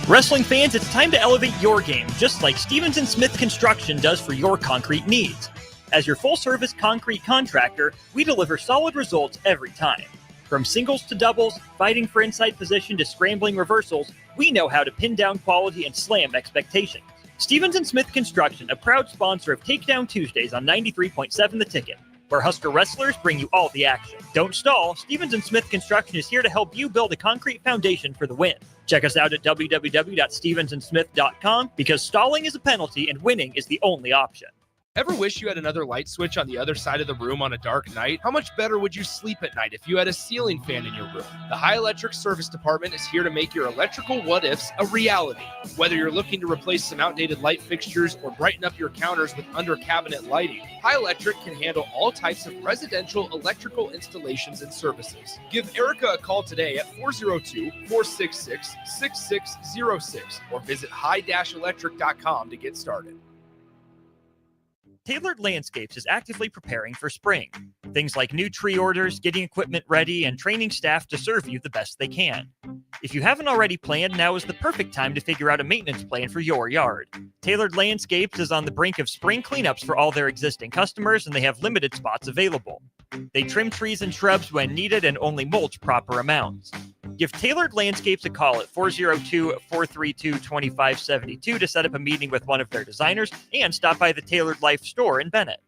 F: Wrestling fans, it's time to elevate your game, just like Stevens & Smith Construction does for your concrete needs. As your full-service concrete contractor, we deliver solid results every time. From singles to doubles, fighting for inside position to scrambling reversals, we know how to pin down quality and slam expectations. Stevens & Smith Construction, a proud sponsor of Takedown Tuesdays on 93.7 The Ticket, where Husker wrestlers bring you all the action. Don't stall. Stevens & Smith Construction is here to help you build a concrete foundation for the win. Check us out at www.stevensandsmith.com because stalling is a penalty and winning is the only option.
N: Ever wish you had another light switch on the other side of the room on a dark night? How much better would you sleep at night if you had a ceiling fan in your room? The High Electric Service Department is here to make your electrical what-ifs a reality. Whether you're looking to replace some outdated light fixtures or brighten up your counters with under-cabinet lighting, High Electric can handle all types of residential electrical installations and services. Give Erica a call today at 402-466-6606 or visit high-electric.com to get started.
F: Tailored Landscapes is actively preparing for spring. Things like new tree orders, getting equipment ready, and training staff to serve you the best they can. If you haven't already planned, now is the perfect time to figure out a maintenance plan for your yard. Tailored Landscapes is on the brink of spring cleanups for all their existing customers, and they have limited spots available. They trim trees and shrubs when needed and only mulch proper amounts. Give Tailored Landscapes a call at 402-432-2572 to set up a meeting with one of their designers and stop by the Tailored Life store in Bennett.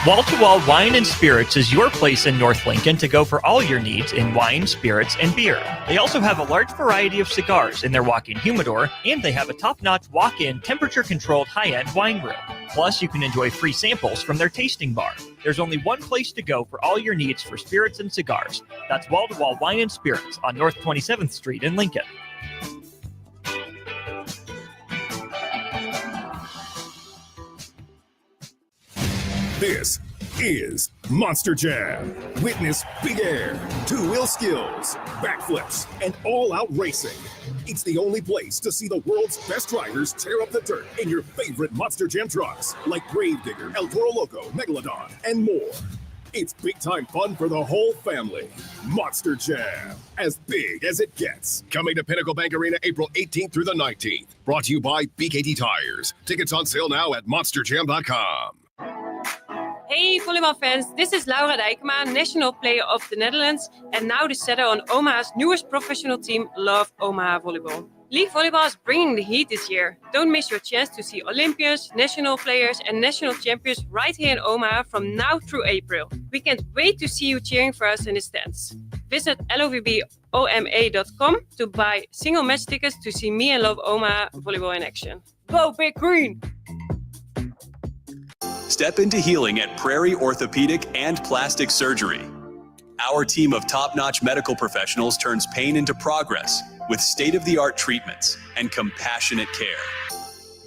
F: Wall to Wall Wine and Spirits is your place in North Lincoln to go for all your needs in wine, spirits, and beer. They also have a large variety of cigars in their walk-in humidor, and they have a top-notch walk-in temperature-controlled high-end wine room. Plus, you can enjoy free samples from their tasting bar. There's only one place to go for all your needs for spirits and cigars. That's Wall to Wall Wine and Spirits on North 27th Street in Lincoln.
K: This is Monster Jam. Witness big air, two-wheel skills, backflips, and all-out racing. It's the only place to see the world's best drivers tear up the dirt in your favorite Monster Jam trucks like Gravedigger, El Toro Loco, Megalodon, and more. It's big-time fun for the whole family. Monster Jam, as big as it gets. Coming to Pinnacle Bank Arena April 18th through the 19th. Brought to you by BKT Tires. Tickets on sale now at monsterjam.com.
C: Hey volleybalfans, this is Laura Dijkema, national player of the Netherlands and now the setter on Omaha's newest professional team, Love Omaha Volleyball. League volleyball is bringing the heat this year. Don't miss your chance to see Olympians, national players and national champions right here in Omaha from now through April. We can't wait to see you cheering for us in the stands. Visit lovboma.com to buy single match tickets to see me and Love Omaha Volleyball in action. Go Big Green!
E: Step into healing at Prairie Orthopedic and Plastic Surgery. Our team of top-notch medical professionals turns pain into progress with state-of-the-art treatments and compassionate care.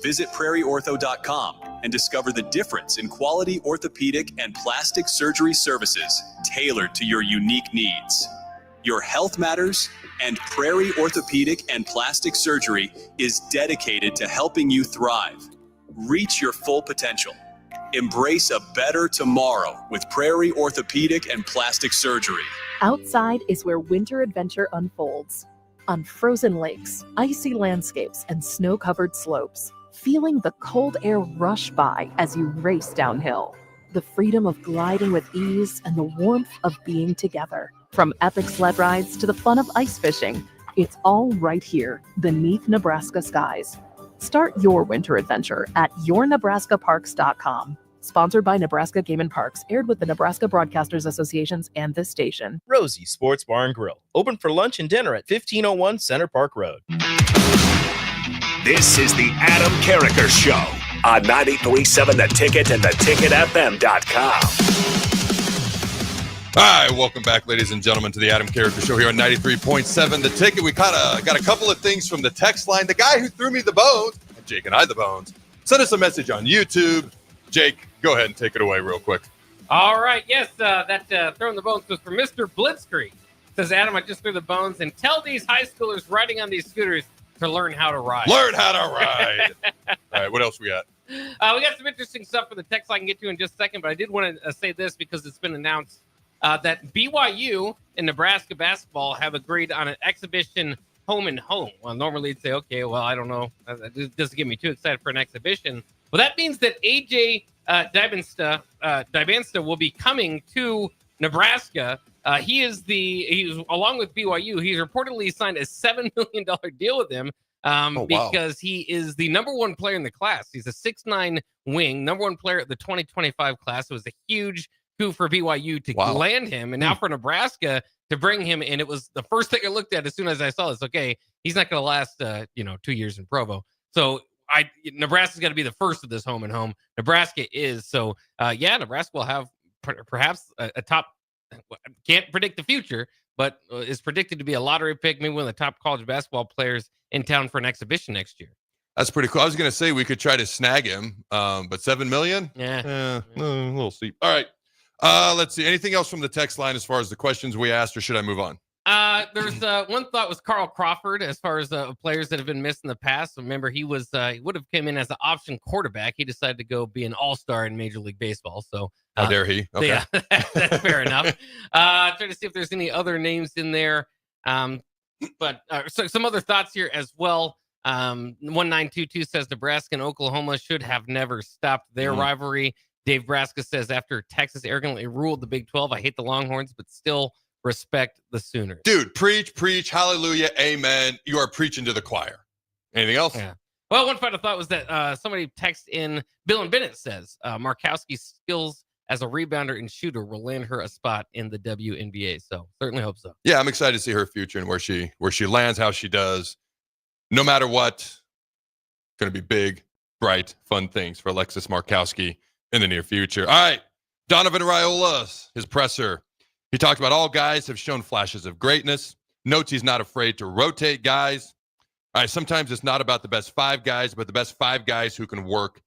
E: Visit prairieortho.com and discover the difference in quality orthopedic and plastic surgery services tailored to your unique needs. Your health matters, and Prairie Orthopedic and Plastic Surgery is dedicated to helping you thrive. Reach your full potential. Embrace a better tomorrow with Prairie Orthopedic and Plastic Surgery.
S: Outside is where winter adventure unfolds. On frozen lakes, icy landscapes, and snow-covered slopes, feeling the cold air rush by as you race downhill. The freedom of gliding with ease and the warmth of being together. From epic sled rides to the fun of ice fishing, it's all right here beneath Nebraska skies. Start your winter adventure at yournebraskaparks.com. Sponsored by Nebraska Game and Parks, aired with the Nebraska Broadcasters Associations and this station.
O: Rosie Sports Bar and Grill, open for lunch and dinner at 1501 Center Park Road.
M: This is the Adam Carriker Show on 93.7 The Ticket and theticketfm.com.
H: All right, welcome back, ladies and gentlemen, to the Adam Carriker Show here on 93.7 The Ticket. We kind of got a couple of things from the text line. The guy who threw me the bones, Jake and I the bones, sent us a message on YouTube. Jake, go ahead and take it away real quick.
J: All right, yes, that throwing the bones was from Mr. Blitzkrieg. Says, Adam, I just threw the bones and tell these high schoolers riding on these scooters to learn how to ride.
H: Learn how to ride. All right, what else we got?
J: We got some interesting stuff for the text I can get to in just a second, but I did want to say this because it's been announced that BYU and Nebraska basketball have agreed on an exhibition home and home. Well, normally you'd say, okay, well, I don't know. It doesn't get me too excited for an exhibition. Well, that means that AJ Dybansta will be coming to Nebraska. He's along with BYU. He's reportedly signed a $7 million deal with them because he is the number one player in the class. He's a 6'9" wing, number one player at the 2025 class. It was a huge coup for BYU to land him, and now for Nebraska to bring him in. It was the first thing I looked at as soon as I saw this. Okay, he's not going to last 2 years in Provo. So Nebraska's got to be the first of this home and home. Nebraska is. So Nebraska will have perhaps a top, can't predict the future, but is predicted to be a lottery pick, maybe one of the top college basketball players in town for an exhibition next year.
H: That's pretty cool. I was going to say we could try to snag him, but $7 million? A little steep. All right. Let's see. Anything else from the text line as far as the questions we asked, or should I move on?
J: There's one thought was Carl Crawford as far as players that have been missed in the past. Remember, he would have come in as an option quarterback. He decided to go be an all-star in Major League Baseball. So
H: how dare he? Okay.
J: Yeah, that's fair enough. Trying to see if there's any other names in there. But so some other thoughts here as well. 1922 says Nebraska and Oklahoma should have never stopped their rivalry. Dave Braska says, after Texas arrogantly ruled the Big 12, I hate the Longhorns, but still respect the Sooners.
H: Dude, preach, hallelujah, amen. You are preaching to the choir. Anything else?
J: Yeah. Well, one final thought was that somebody texted in, Bill and Bennett says, Markowski's skills as a rebounder and shooter will land her a spot in the WNBA. So certainly hope so.
H: Yeah, I'm excited to see her future and where she lands, how she does. No matter what, going to be big, bright, fun things for Alexis Markowski in the near future. All right, Donovan Raiola, his presser. He talked about all guys have shown flashes of greatness. Notes he's not afraid to rotate guys. All right, sometimes it's not about the best 5 guys, but the best 5 guys who can work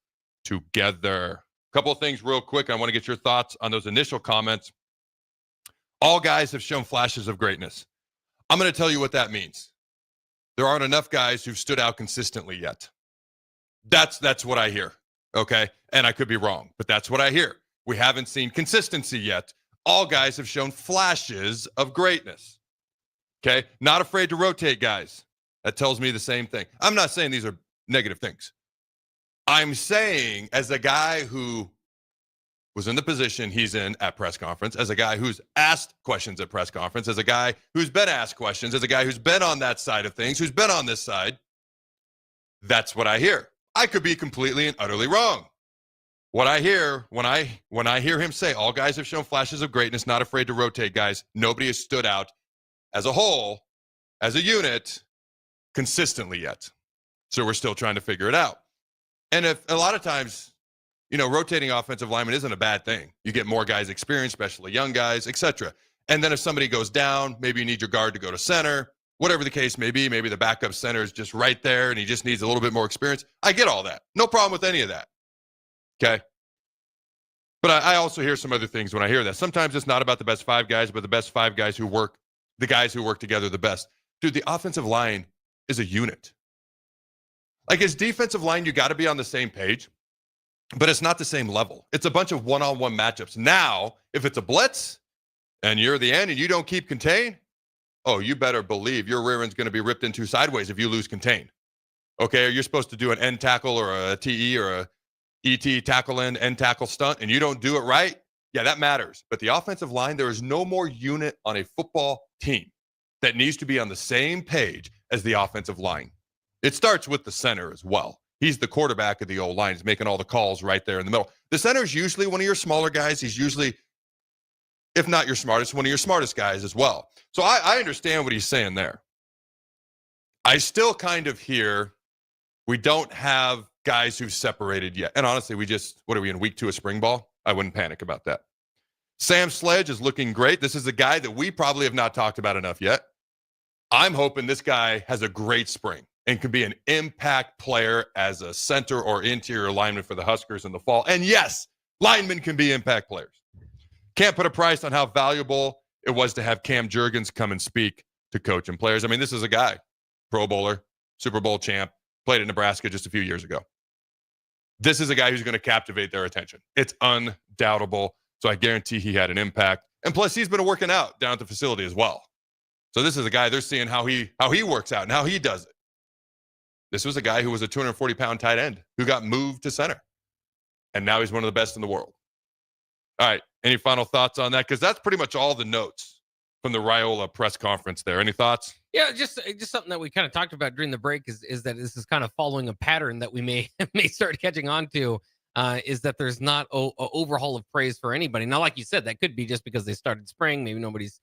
H: together. A couple of things real quick. I want to get your thoughts on those initial comments. All guys have shown flashes of greatness. I'm going to tell you what that means. There aren't enough guys who've stood out consistently yet. That's what I hear. Okay. And I could be wrong, but that's what I hear. We haven't seen consistency yet. All guys have shown flashes of greatness. Okay. Not afraid to rotate guys. That tells me the same thing. I'm not saying these are negative things. I'm saying, as a guy who was in the position he's in at press conference, as a guy who's asked questions at press conference, as a guy who's been asked questions, as a guy who's been on that side of things, who's been on this side, that's what I hear. I could be completely and utterly wrong. What I hear when I hear him say all guys have shown flashes of greatness, not afraid to rotate guys, nobody has stood out as a whole, as a unit, consistently yet. So we're still trying to figure it out. And if a lot of times, rotating offensive linemen isn't a bad thing. You get more guys experience, especially young guys, etc. And then if somebody goes down, maybe you need your guard to go to center, whatever the case may be. Maybe the backup center is just right there and he just needs a little bit more experience. I get all that. No problem with any of that. Okay. But I also hear some other things when I hear that. Sometimes it's not about the best 5 guys, but the best 5 guys the guys who work together the best. Dude, the offensive line is a unit. Like, as defensive line, you got to be on the same page, but it's not the same level. It's a bunch of one-on-one matchups. Now, if it's a blitz and you're the end and you don't keep contain, oh, you better believe your rear end's going to be ripped into sideways if you lose contain. Okay, or you're supposed to do an end tackle or a TE or a ET tackle end tackle stunt, and you don't do it right, yeah, that matters. But the offensive line, there is no more unit on a football team that needs to be on the same page as the offensive line. It starts with the center as well. He's the quarterback of the O-line. He's making all the calls right there in the middle. The center is usually one of your smaller guys. He's usually, if not your smartest, one of your smartest guys as well. So I understand what he's saying there. I still kind of hear we don't have guys who've separated yet. And honestly, what are we in week 2 of spring ball? I wouldn't panic about that. Sam Sledge is looking great. This is a guy that we probably have not talked about enough yet. I'm hoping this guy has a great spring and can be an impact player as a center or interior lineman for the Huskers in the fall. And yes, linemen can be impact players. Can't put a price on how valuable it was to have Cam Jurgens come and speak to coach and players. I mean, this is a guy, Pro Bowler, Super Bowl champ, played at Nebraska just a few years ago. This is a guy who's going to captivate their attention. It's undoubtable. So I guarantee he had an impact. And plus, he's been working out down at the facility as well. So this is a guy they're seeing how he works out and how he does it. This was a guy who was a 240-pound tight end who got moved to center. And now he's one of the best in the world. All right. Any final thoughts on that? Because that's pretty much all the notes from the Raiola press conference there. Any thoughts?
J: Yeah, just something that we kind of talked about during the break is that this is kind of following a pattern that we may start catching on to, is that there's not an overhaul of praise for anybody. Now, like you said, that could be just because they started spring. Maybe nobody's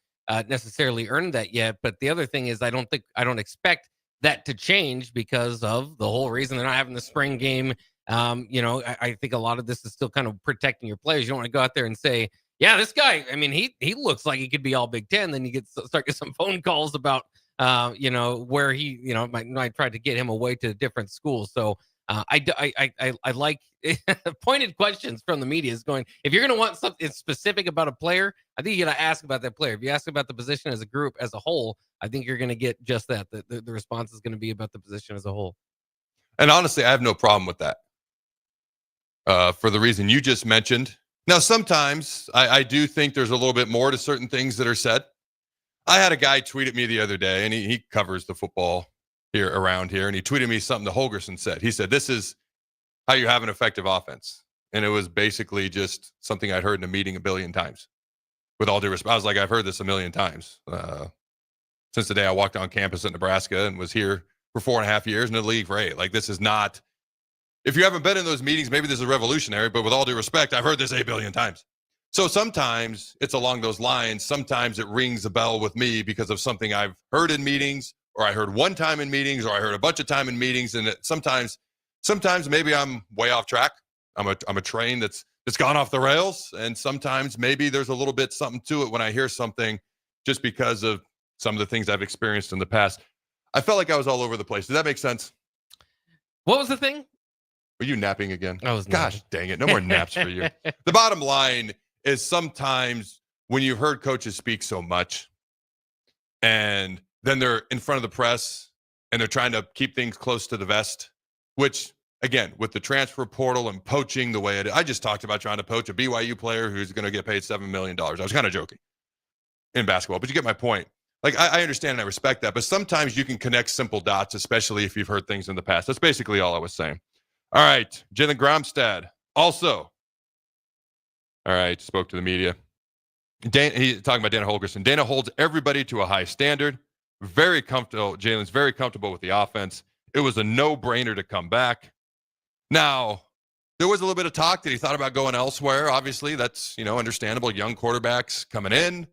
J: necessarily earned that yet. But the other thing is I don't expect that to change because of the whole reason they're not having the spring game. I think a lot of this is still kind of protecting your players. You don't want to go out there and say, yeah, this guy, I mean, he looks like he could be all Big Ten. Then you start getting some phone calls about, where he, might try to get him away to different schools. So I like pointed questions from the media is going, if you're going to want something specific about a player, I think you got to ask about that player. If you ask about the position as a group, as a whole, I think you're going to get just that. The response is going to be about the position as a whole.
H: And honestly, I have no problem with that. For the reason you just mentioned. Now, sometimes I do think there's a little bit more to certain things that are said. I had a guy tweet at me the other day, and he covers the football around here, and he tweeted me something that Holgerson said. He said, "This is how you have an effective offense." And it was basically just something I'd heard in a meeting a billion times. With all due respect, I was like, I've heard this a million times. Since the day I walked on campus at Nebraska and was here for 4.5 years in the league for 8. Like, this is not... If you haven't been in those meetings, maybe this is revolutionary, but with all due respect, I've heard this 8 billion times. So sometimes it's along those lines. Sometimes it rings a bell with me because of something I've heard in meetings, or I heard one time in meetings, or I heard a bunch of time in meetings. And sometimes maybe I'm way off track. I'm a train that's gone off the rails. And sometimes maybe there's a little bit something to it when I hear something just because of some of the things I've experienced in the past. I felt like I was all over the place. Does that make sense?
J: What was the thing?
H: Were you napping again?
J: I was
H: Gosh, dang it. No more naps for you. The bottom line is sometimes when you've heard coaches speak so much and then they're in front of the press and they're trying to keep things close to the vest, which, again, with the transfer portal and poaching the way it is, I just talked about trying to poach a BYU player who's going to get paid $7 million. I was kind of joking in basketball, but you get my point. Like, I understand and I respect that, but sometimes you can connect simple dots, especially if you've heard things in the past. That's basically all I was saying. All right, Jalen Gromstad also. All right, spoke to the media. He's talking about Dana Holgerson. Dana holds everybody to a high standard. Very comfortable. Jalen's very comfortable with the offense. It was a no-brainer to come back. Now, there was a little bit of talk that he thought about going elsewhere. Obviously, that's, understandable. Young quarterbacks coming in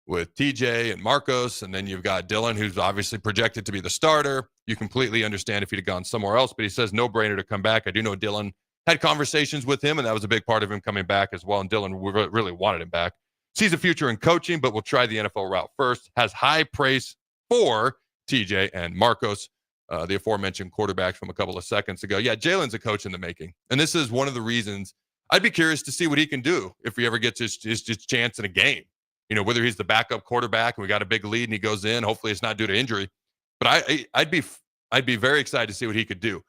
H: with TJ and Marcos, and then you've got Dylan, who's obviously projected to be the starter. You completely understand if he'd have gone somewhere else, but he says no-brainer to come back. I do know Dylan had conversations with him, and that was a big part of him coming back as well, and Dylan really wanted him back. Sees a future in coaching, but will try the NFL route first. Has high praise for TJ and Marcos, the aforementioned quarterbacks from a couple of seconds ago. Yeah, Jalen's a coach in the making, and this is one of the reasons I'd be curious to see what he can do if he ever gets his chance in a game. Whether he's the backup quarterback and we got a big lead and he goes in, hopefully it's not due to injury. But I'd be very excited to see what he could do.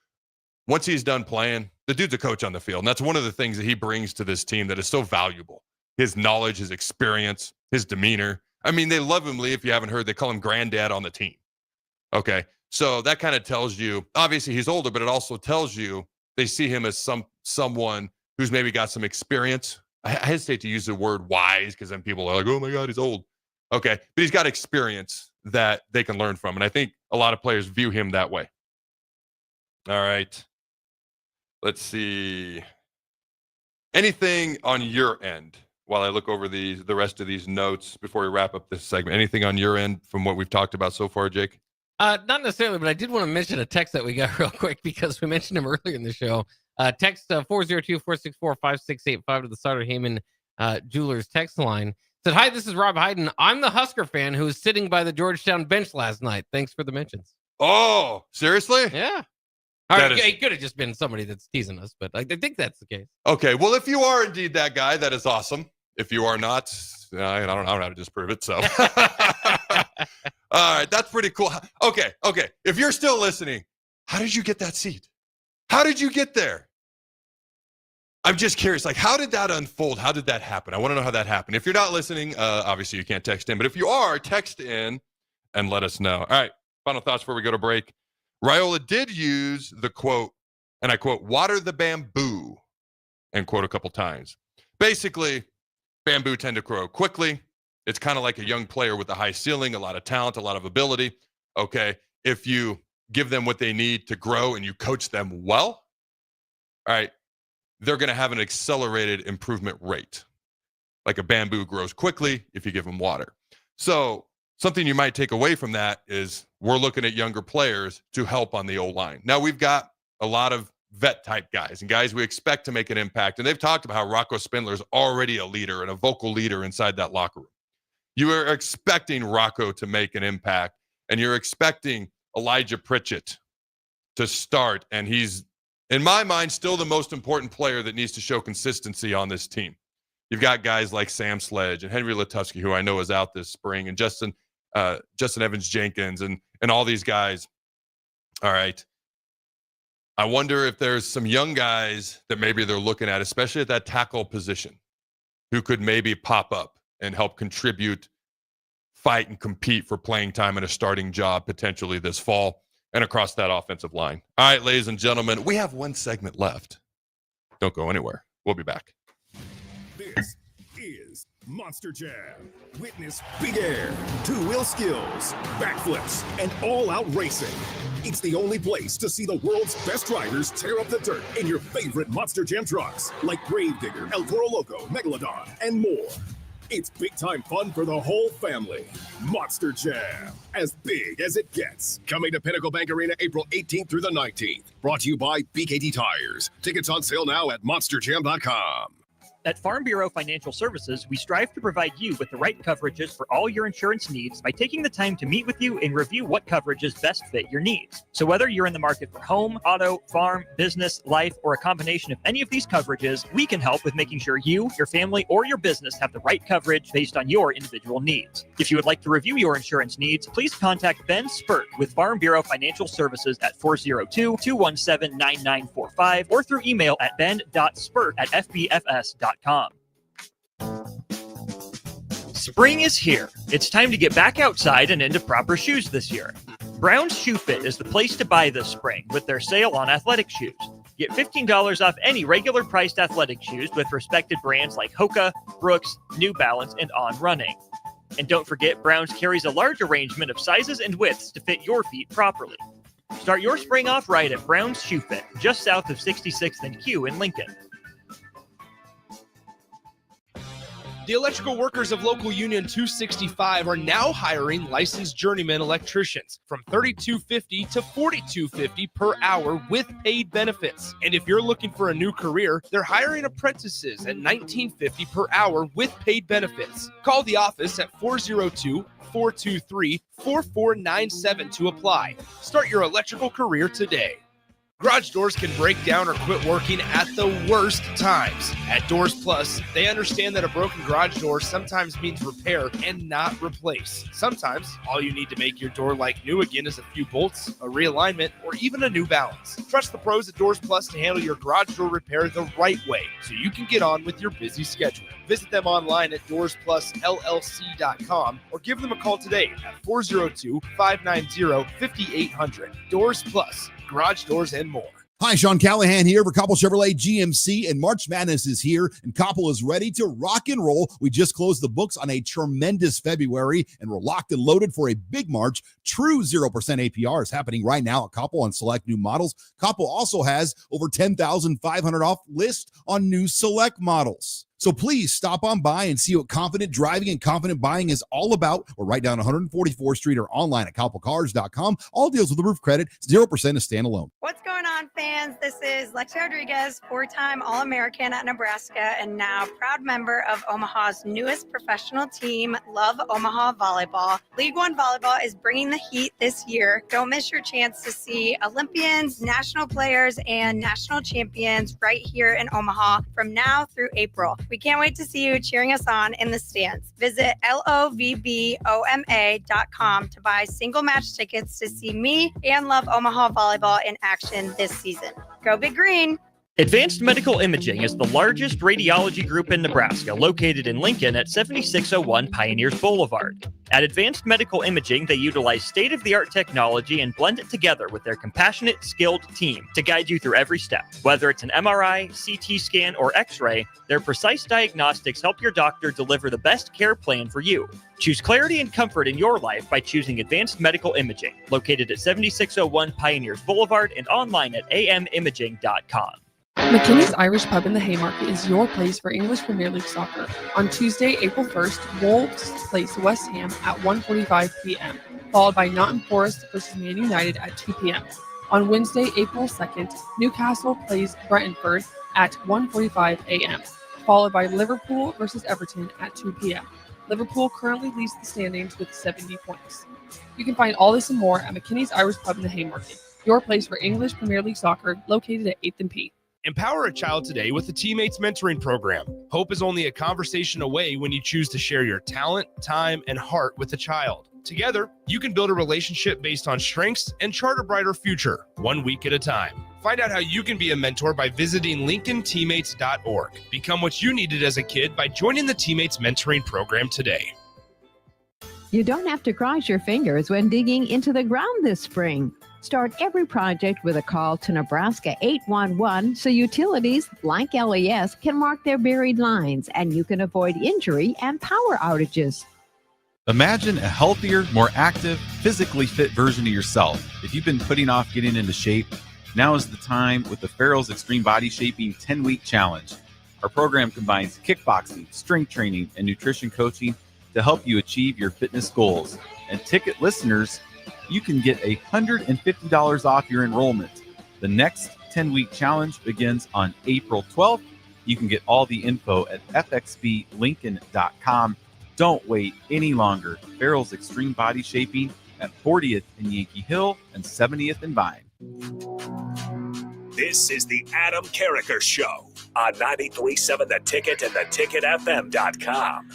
H: Once he's done playing, the dude's a coach on the field. And that's one of the things that he brings to this team that is so valuable. His knowledge, his experience, his demeanor. I mean, they love him, Lee. If you haven't heard, they call him granddad on the team. Okay. So that kind of tells you, obviously he's older, but it also tells you they see him as someone who's maybe got some experience. I hesitate to use the word wise because then people are like, oh my God, he's old. Okay. But he's got experience that they can learn from. And I think a lot of players view him that way. All right. Let's see. Anything on your end while I look over the rest of these notes before we wrap up this segment? Anything on your end from what we've talked about so far, Jake?
J: Not necessarily, but I did want to mention a text that we got real quick because we mentioned him earlier in the show. Text 402-464-5685 to the Sauter Heyman Jewelers text line. Said, hi, this is Rob Hayden. I'm the Husker fan who was sitting by the Georgetown bench last night. Thanks for the mentions.
H: Oh, seriously?
J: Yeah. All right, it could have just been somebody that's teasing us, but I think that's the case.
H: Okay, well, if you are indeed that guy, that is awesome. If you are not, I don't know how to disprove it, so. All right, that's pretty cool. Okay. If you're still listening, how did you get that seat? How did you get there? I'm just curious, like, how did that unfold? How did that happen? I want to know how that happened. If you're not listening, obviously you can't text in, but if you are, text in and let us know. All right, final thoughts before we go to break. Raiola did use the quote, and I quote, water the bamboo, and quote a couple times. Basically, bamboo tend to grow quickly. It's kind of like a young player with a high ceiling, a lot of talent, a lot of ability. Okay, if you give them what they need to grow and you coach them well, all right, they're going to have an accelerated improvement rate. Like a bamboo grows quickly if you give them water. So something you might take away from that is we're looking at younger players to help on the O-line. Now, we've got a lot of vet-type guys and guys we expect to make an impact. And they've talked about how Rocco Spindler is already a leader and a vocal leader inside that locker room. You are expecting Rocco to make an impact, and you're expecting Elijah Pritchett to start. And he's, in my mind, still the most important player that needs to show consistency on this team. You've got guys like Sam Sledge and Henry Latowski, who I know is out this spring, and Justin Evans-Jenkins and all these guys. All right. I wonder if there's some young guys that maybe they're looking at, especially at that tackle position, who could maybe pop up and help contribute, fight, and compete for playing time and a starting job potentially this fall and across that offensive line. All right, ladies and gentlemen, we have one segment left. Don't go anywhere. We'll be back.
K: This is Monster Jam. Witness big air, two-wheel skills, backflips, and all-out racing. It's the only place to see the world's best drivers tear up the dirt in your favorite Monster Jam trucks, like Gravedigger, El Toro Loco, Megalodon, and more. It's big-time fun for the whole family. Monster Jam, as big as it gets. Coming to Pinnacle Bank Arena April 18th through the 19th. Brought to you by BKT Tires. Tickets on sale now at monsterjam.com.
F: At Farm Bureau Financial Services, we strive to provide you with the right coverages for all your insurance needs by taking the time to meet with you and review what coverages best fit your needs. So whether you're in the market for home, auto, farm, business, life, or a combination of any of these coverages, we can help with making sure you, your family, or your business have the right coverage based on your individual needs. If you would like to review your insurance needs, please contact Ben Spurt with Farm Bureau Financial Services at 402-217-9945 or through email at ben.spurt@fbfs.com. Spring is here. It's time to get back outside and into proper shoes this year. Brown's Shoe Fit is the place to buy this spring with their sale on athletic shoes. Get $15 off any regular priced athletic shoes with respected brands like Hoka, Brooks, New Balance, and On Running. And don't forget, Brown's carries a large arrangement of sizes and widths to fit your feet properly. Start your spring off right at Brown's Shoe Fit, just south of 66th and Q in Lincoln.
N: The electrical workers of Local Union 265 are now hiring licensed journeyman electricians from $32.50 to $42.50 per hour with paid benefits. And if you're looking for a new career, they're hiring apprentices at $19.50 per hour with paid benefits. Call the office at 402-423-4497 to apply. Start your electrical career today. Garage doors can break down or quit working at the worst times. At Doors Plus, they understand that a broken garage door sometimes means repair and not replace. Sometimes, all you need to make your door like new again is a few bolts, a realignment, or even a new balance. Trust the pros at Doors Plus to handle your garage door repair the right way so you can get on with your busy schedule. Visit them online at DoorsPlusLLC.com or give them a call today at 402-590-5800. Doors Plus. Garage doors and more.
U: Hi, Sean Callahan here for Koppel Chevrolet GMC, and March Madness is here, and Koppel is ready to rock and roll. We just closed the books on a tremendous February, and we're locked and loaded for a big March. True 0% APR is happening right now at Koppel on select new models. Koppel also has over 10,500 off list on new select models. So please stop on by and see what confident driving and confident buying is all about. Or right down 144th Street or online at koppelcars.com. All deals with the roof credit, 0% is standalone.
R: What's going on, fans? This is Lexi Rodriguez, four-time All-American at Nebraska and now proud member of Omaha's newest professional team, Love Omaha Volleyball. League One Volleyball is bringing the heat this year. Don't miss your chance to see Olympians, national players, and national champions right here in Omaha from now through April. We can't wait to see you cheering us on in the stands. Visit lovboma.com to buy single match tickets to see me and Love Omaha Volleyball in action this season. Go Big Green!
F: Advanced Medical Imaging is the largest radiology group in Nebraska, located in Lincoln at 7601 Pioneers Boulevard. At Advanced Medical Imaging, they utilize state-of-the-art technology and blend it together with their compassionate, skilled team to guide you through every step. Whether it's an MRI, CT scan, or X-ray, their precise diagnostics help your doctor deliver the best care plan for you. Choose clarity and comfort in your life by choosing Advanced Medical Imaging, located at 7601 Pioneers Boulevard and online at amimaging.com.
X: McKinney's Irish Pub in the Haymarket is your place for English Premier League soccer. On Tuesday, April 1st, Wolves place West Ham at 1:45 p.m., followed by Nottingham Forest versus Man United at 2 p.m. On Wednesday, April 2nd, Newcastle plays Brentford at 1:45 a.m., followed by Liverpool versus Everton at 2 p.m. Liverpool currently leads the standings with 70 points. You can find all this and more at McKinney's Irish Pub in the Haymarket, your place for English Premier League soccer, located at 8th and P.
N: Empower a child today with the Teammates Mentoring Program. Hope is only a conversation away when you choose to share your talent, time, and heart with a child. Together, you can build a relationship based on strengths and chart a brighter future, 1 week at a time. Find out how you can be a mentor by visiting LincolnTeammates.org. Become what you needed as a kid by joining the Teammates Mentoring Program today.
D: You don't have to cross your fingers when digging into the ground this spring. Start every project with a call to Nebraska 811 so utilities like LES can mark their buried lines and you can avoid injury and power outages.
G: Imagine a healthier, more active, physically fit version of yourself. If you've been putting off getting into shape, now is the time with the Farrell's Extreme Body Shaping 10-Week Challenge. Our program combines kickboxing, strength training, and nutrition coaching to help you achieve your fitness goals. And ticket listeners, you can get $150 off your enrollment. The next 10-week challenge begins on April 12th. You can get all the info at fxblincoln.com. Don't wait any longer. Farrell's Extreme Body Shaping at 40th and Yankee Hill and 70th and Vine.
M: This is the Adam Carriker Show on 93.7 The Ticket and theticketfm.com.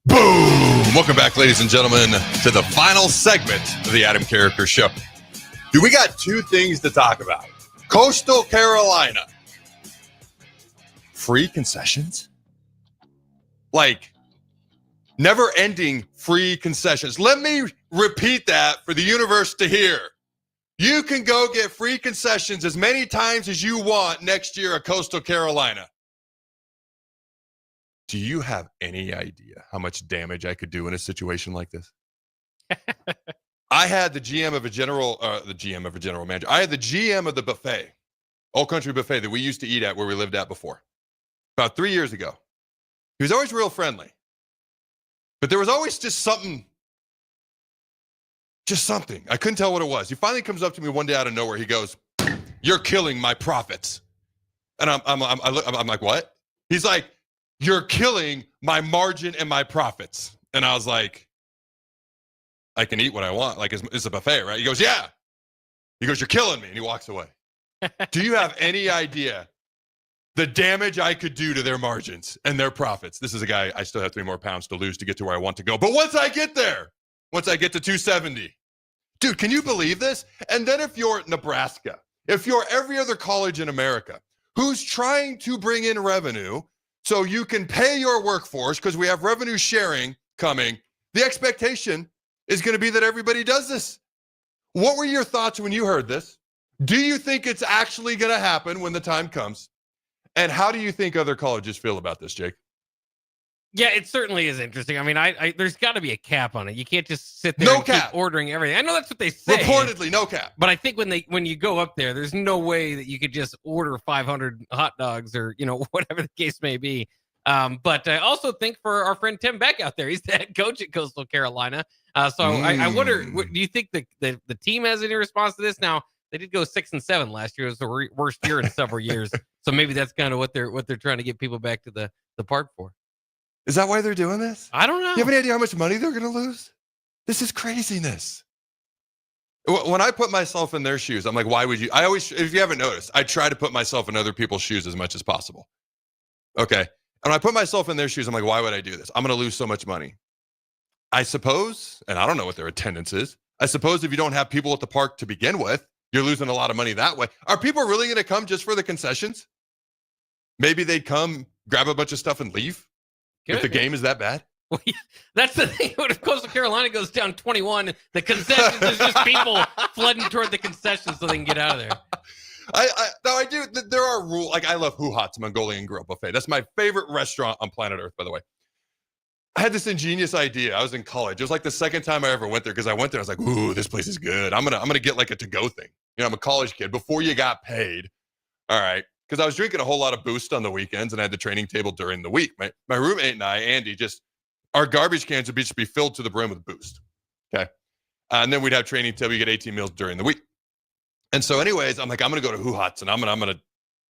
H: Boom! Welcome back, ladies and gentlemen, to the final segment of the Adam Carriker Show. We got two things to talk about. Coastal Carolina. Free concessions? Like, never-ending free concessions. Let me repeat that for the universe to hear. You can go get free concessions as many times as you want next year at Coastal Carolina. Do you have any idea how much damage I could do in a situation like this? I had the GM of a general manager. I had the GM of the buffet, Old Country Buffet, that we used to eat at where we lived at before, about 3 years ago. He was always real friendly, but there was always just something. I couldn't tell what it was. He finally comes up to me one day out of nowhere. He goes, "You're killing my profits," and I'm like, "What?" He's like, "You're killing my margin and my profits." And I was like, "I can eat what I want. Like, it's a buffet, right?" He goes, "Yeah." He goes, "You're killing me." And he walks away. Do you have any idea the damage I could do to their margins and their profits? This is a guy, I still have 3 more pounds to lose to get to where I want to go. But once I get there, once I get to 270, dude, can you believe this? And then if you're Nebraska, if you're every other college in America who's trying to bring in revenue so you can pay your workforce, because we have revenue sharing coming, the expectation is going to be that everybody does this. What were your thoughts when you heard this? Do you think it's actually going to happen when the time comes? And how do you think other colleges feel about this, Jake?
J: Yeah, it certainly is interesting. I mean, I there's got to be a cap on it. You can't just sit there and keep ordering everything. I know that's what they say.
H: Reportedly, no cap.
J: But I think when you go up there, there's no way that you could just order 500 hot dogs or, whatever the case may be. But I also think for our friend Tim Beck out there, he's the head coach at Coastal Carolina. I wonder, do you think the team has any response to this? Now, they did go 6-7 last year. It was the worst year in several years. So maybe that's kind of what they're trying to get people back to the park for.
H: Is that why they're doing this?
J: I don't know.
H: You have any idea how much money they're going to lose? This is craziness. When I put myself in their shoes, I'm like, why would you? I always, if you haven't noticed, I try to put myself in other people's shoes as much as possible. Okay. And when I put myself in their shoes, I'm like, why would I do this? I'm going to lose so much money. I suppose, and I don't know what their attendance is. I suppose if you don't have people at the park to begin with, You're losing a lot of money that way. Are people really going to come just for the concessions? Maybe they'd come, grab a bunch of stuff and leave if the game is that bad?
J: Well, yeah, that's the thing. When Coastal Carolina goes down 21, the concessions is just people flooding toward the concessions so they can get out of there.
H: I do. There are rules. Like, I love Hoo Hat's Mongolian Grill Buffet. That's my favorite restaurant on planet Earth, by the way. I had this ingenious idea. I was in college. It was like the second time I ever went there because I went there. I was like, ooh, this place is good. I'm gonna get like a to-go thing. You know, I'm a college kid. Before you got paid, all right, because I was drinking a whole lot of Boost on the weekends and I had the training table during the week. My roommate and I, Andy, our garbage cans would just be filled to the brim with Boost. Okay, and then we'd have training table. You get 18 meals during the week. And so, anyways, I'm like, I'm gonna go to Hoo Hat's and I'm gonna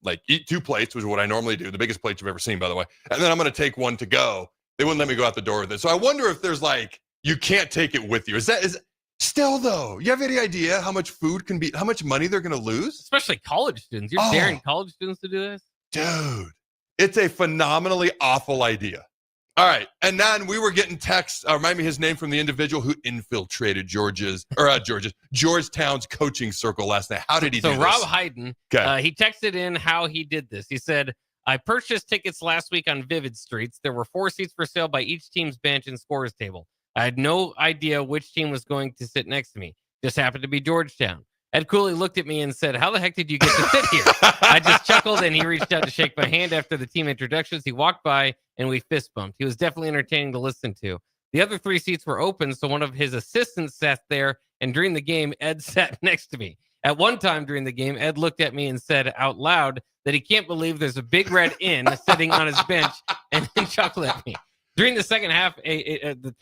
H: like eat 2 plates, which is what I normally do. The biggest plates you've ever seen, by the way. And then I'm gonna take one to go. They wouldn't let me go out the door with it. So I wonder if there's like, you can't take it with you. Is still though? You have any idea how much food can be, how much money they're going to lose?
J: Especially college students. You're daring college students to do this?
H: Dude, it's a phenomenally awful idea. All right. And then we were getting texts. Remind me his name from the individual who infiltrated Georgetown's coaching circle last night. How did he do this?
J: So Rob Hayden,
H: okay.
J: He texted in how he did this. He said, I purchased tickets last week on Vivid Streets. There were 4 seats for sale by each team's bench and scorer's table. I had no idea which team was going to sit next to me. Just happened to be Georgetown. Ed Cooley looked at me and said, how the heck did you get to sit here? I just chuckled and he reached out to shake my hand after the team introductions. He walked by and we fist bumped. He was definitely entertaining to listen to. The other 3 seats were open, so one of his assistants sat there, and during the game, Ed sat next to me. At one time during the game, Ed looked at me and said out loud that he can't believe there's a big red inn sitting on his bench, and then chuckled at me. During the second half, an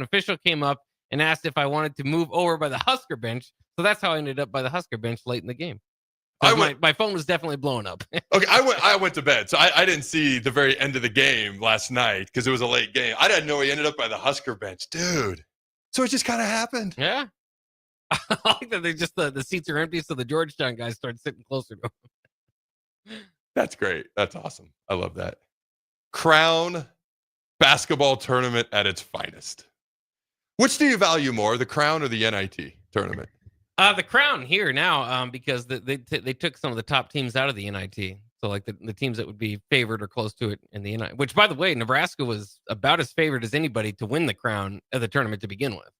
J: official came up and asked if I wanted to move over by the Husker bench. So that's how I ended up by the Husker bench late in the game. My phone was definitely blowing up.
H: Okay, I went to bed, so I didn't see the very end of the game last night because it was a late game. I didn't know he ended up by the Husker bench, dude. So it just kind of happened.
J: Yeah. I like that they just the seats are empty, so the Georgetown guys start sitting closer to them.
H: That's great. That's awesome. I love that. Crown basketball tournament at its finest. Which do you value more, the Crown or the NIT tournament?
J: The Crown here now, because they took some of the top teams out of the NIT. So like the teams that would be favored or close to it in the NIT. Which, by the way, Nebraska was about as favored as anybody to win the Crown of the tournament to begin with.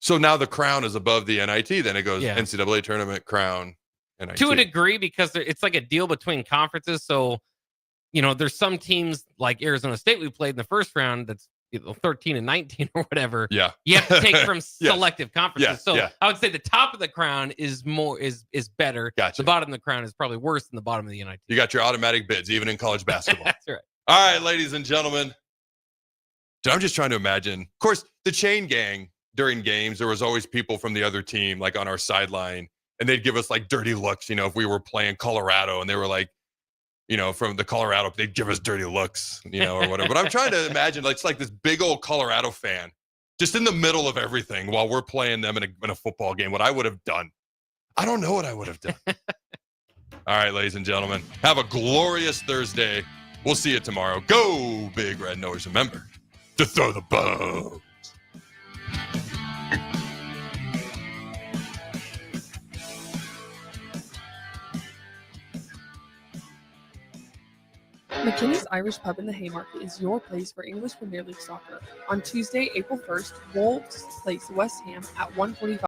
H: So now the Crown is above the NIT. Then it goes NCAA tournament, Crown, NIT.
J: To a degree, because it's like a deal between conferences. So, there's some teams like Arizona State we played in the first round that's 13 and 19 or whatever.
H: Yeah.
J: You have to take from selective conferences.
H: Yes,
J: so
H: yeah.
J: I would say the top of the Crown is better.
H: Gotcha.
J: The bottom of the Crown is probably worse than the bottom of the NIT.
H: You got your automatic bids, even in college basketball.
J: That's right.
H: All right, ladies and gentlemen. I'm just trying to imagine. Of course, the chain gang during games, there was always people from the other team like on our sideline, and they'd give us like dirty looks, if we were playing Colorado and they were like, from the Colorado, they'd give us dirty looks, or whatever. But I'm trying to imagine, it's like this big old Colorado fan just in the middle of everything while we're playing them in a football game, what I would have done. I don't know what I would have done. All right, ladies and gentlemen, have a glorious Thursday. We'll see you tomorrow. Go Big Red Nose. Remember to throw the bones.
X: McKinney's Irish Pub in the Haymarket is your place for English Premier League soccer. On Tuesday, April 1st, Wolves place West Ham at 1:45.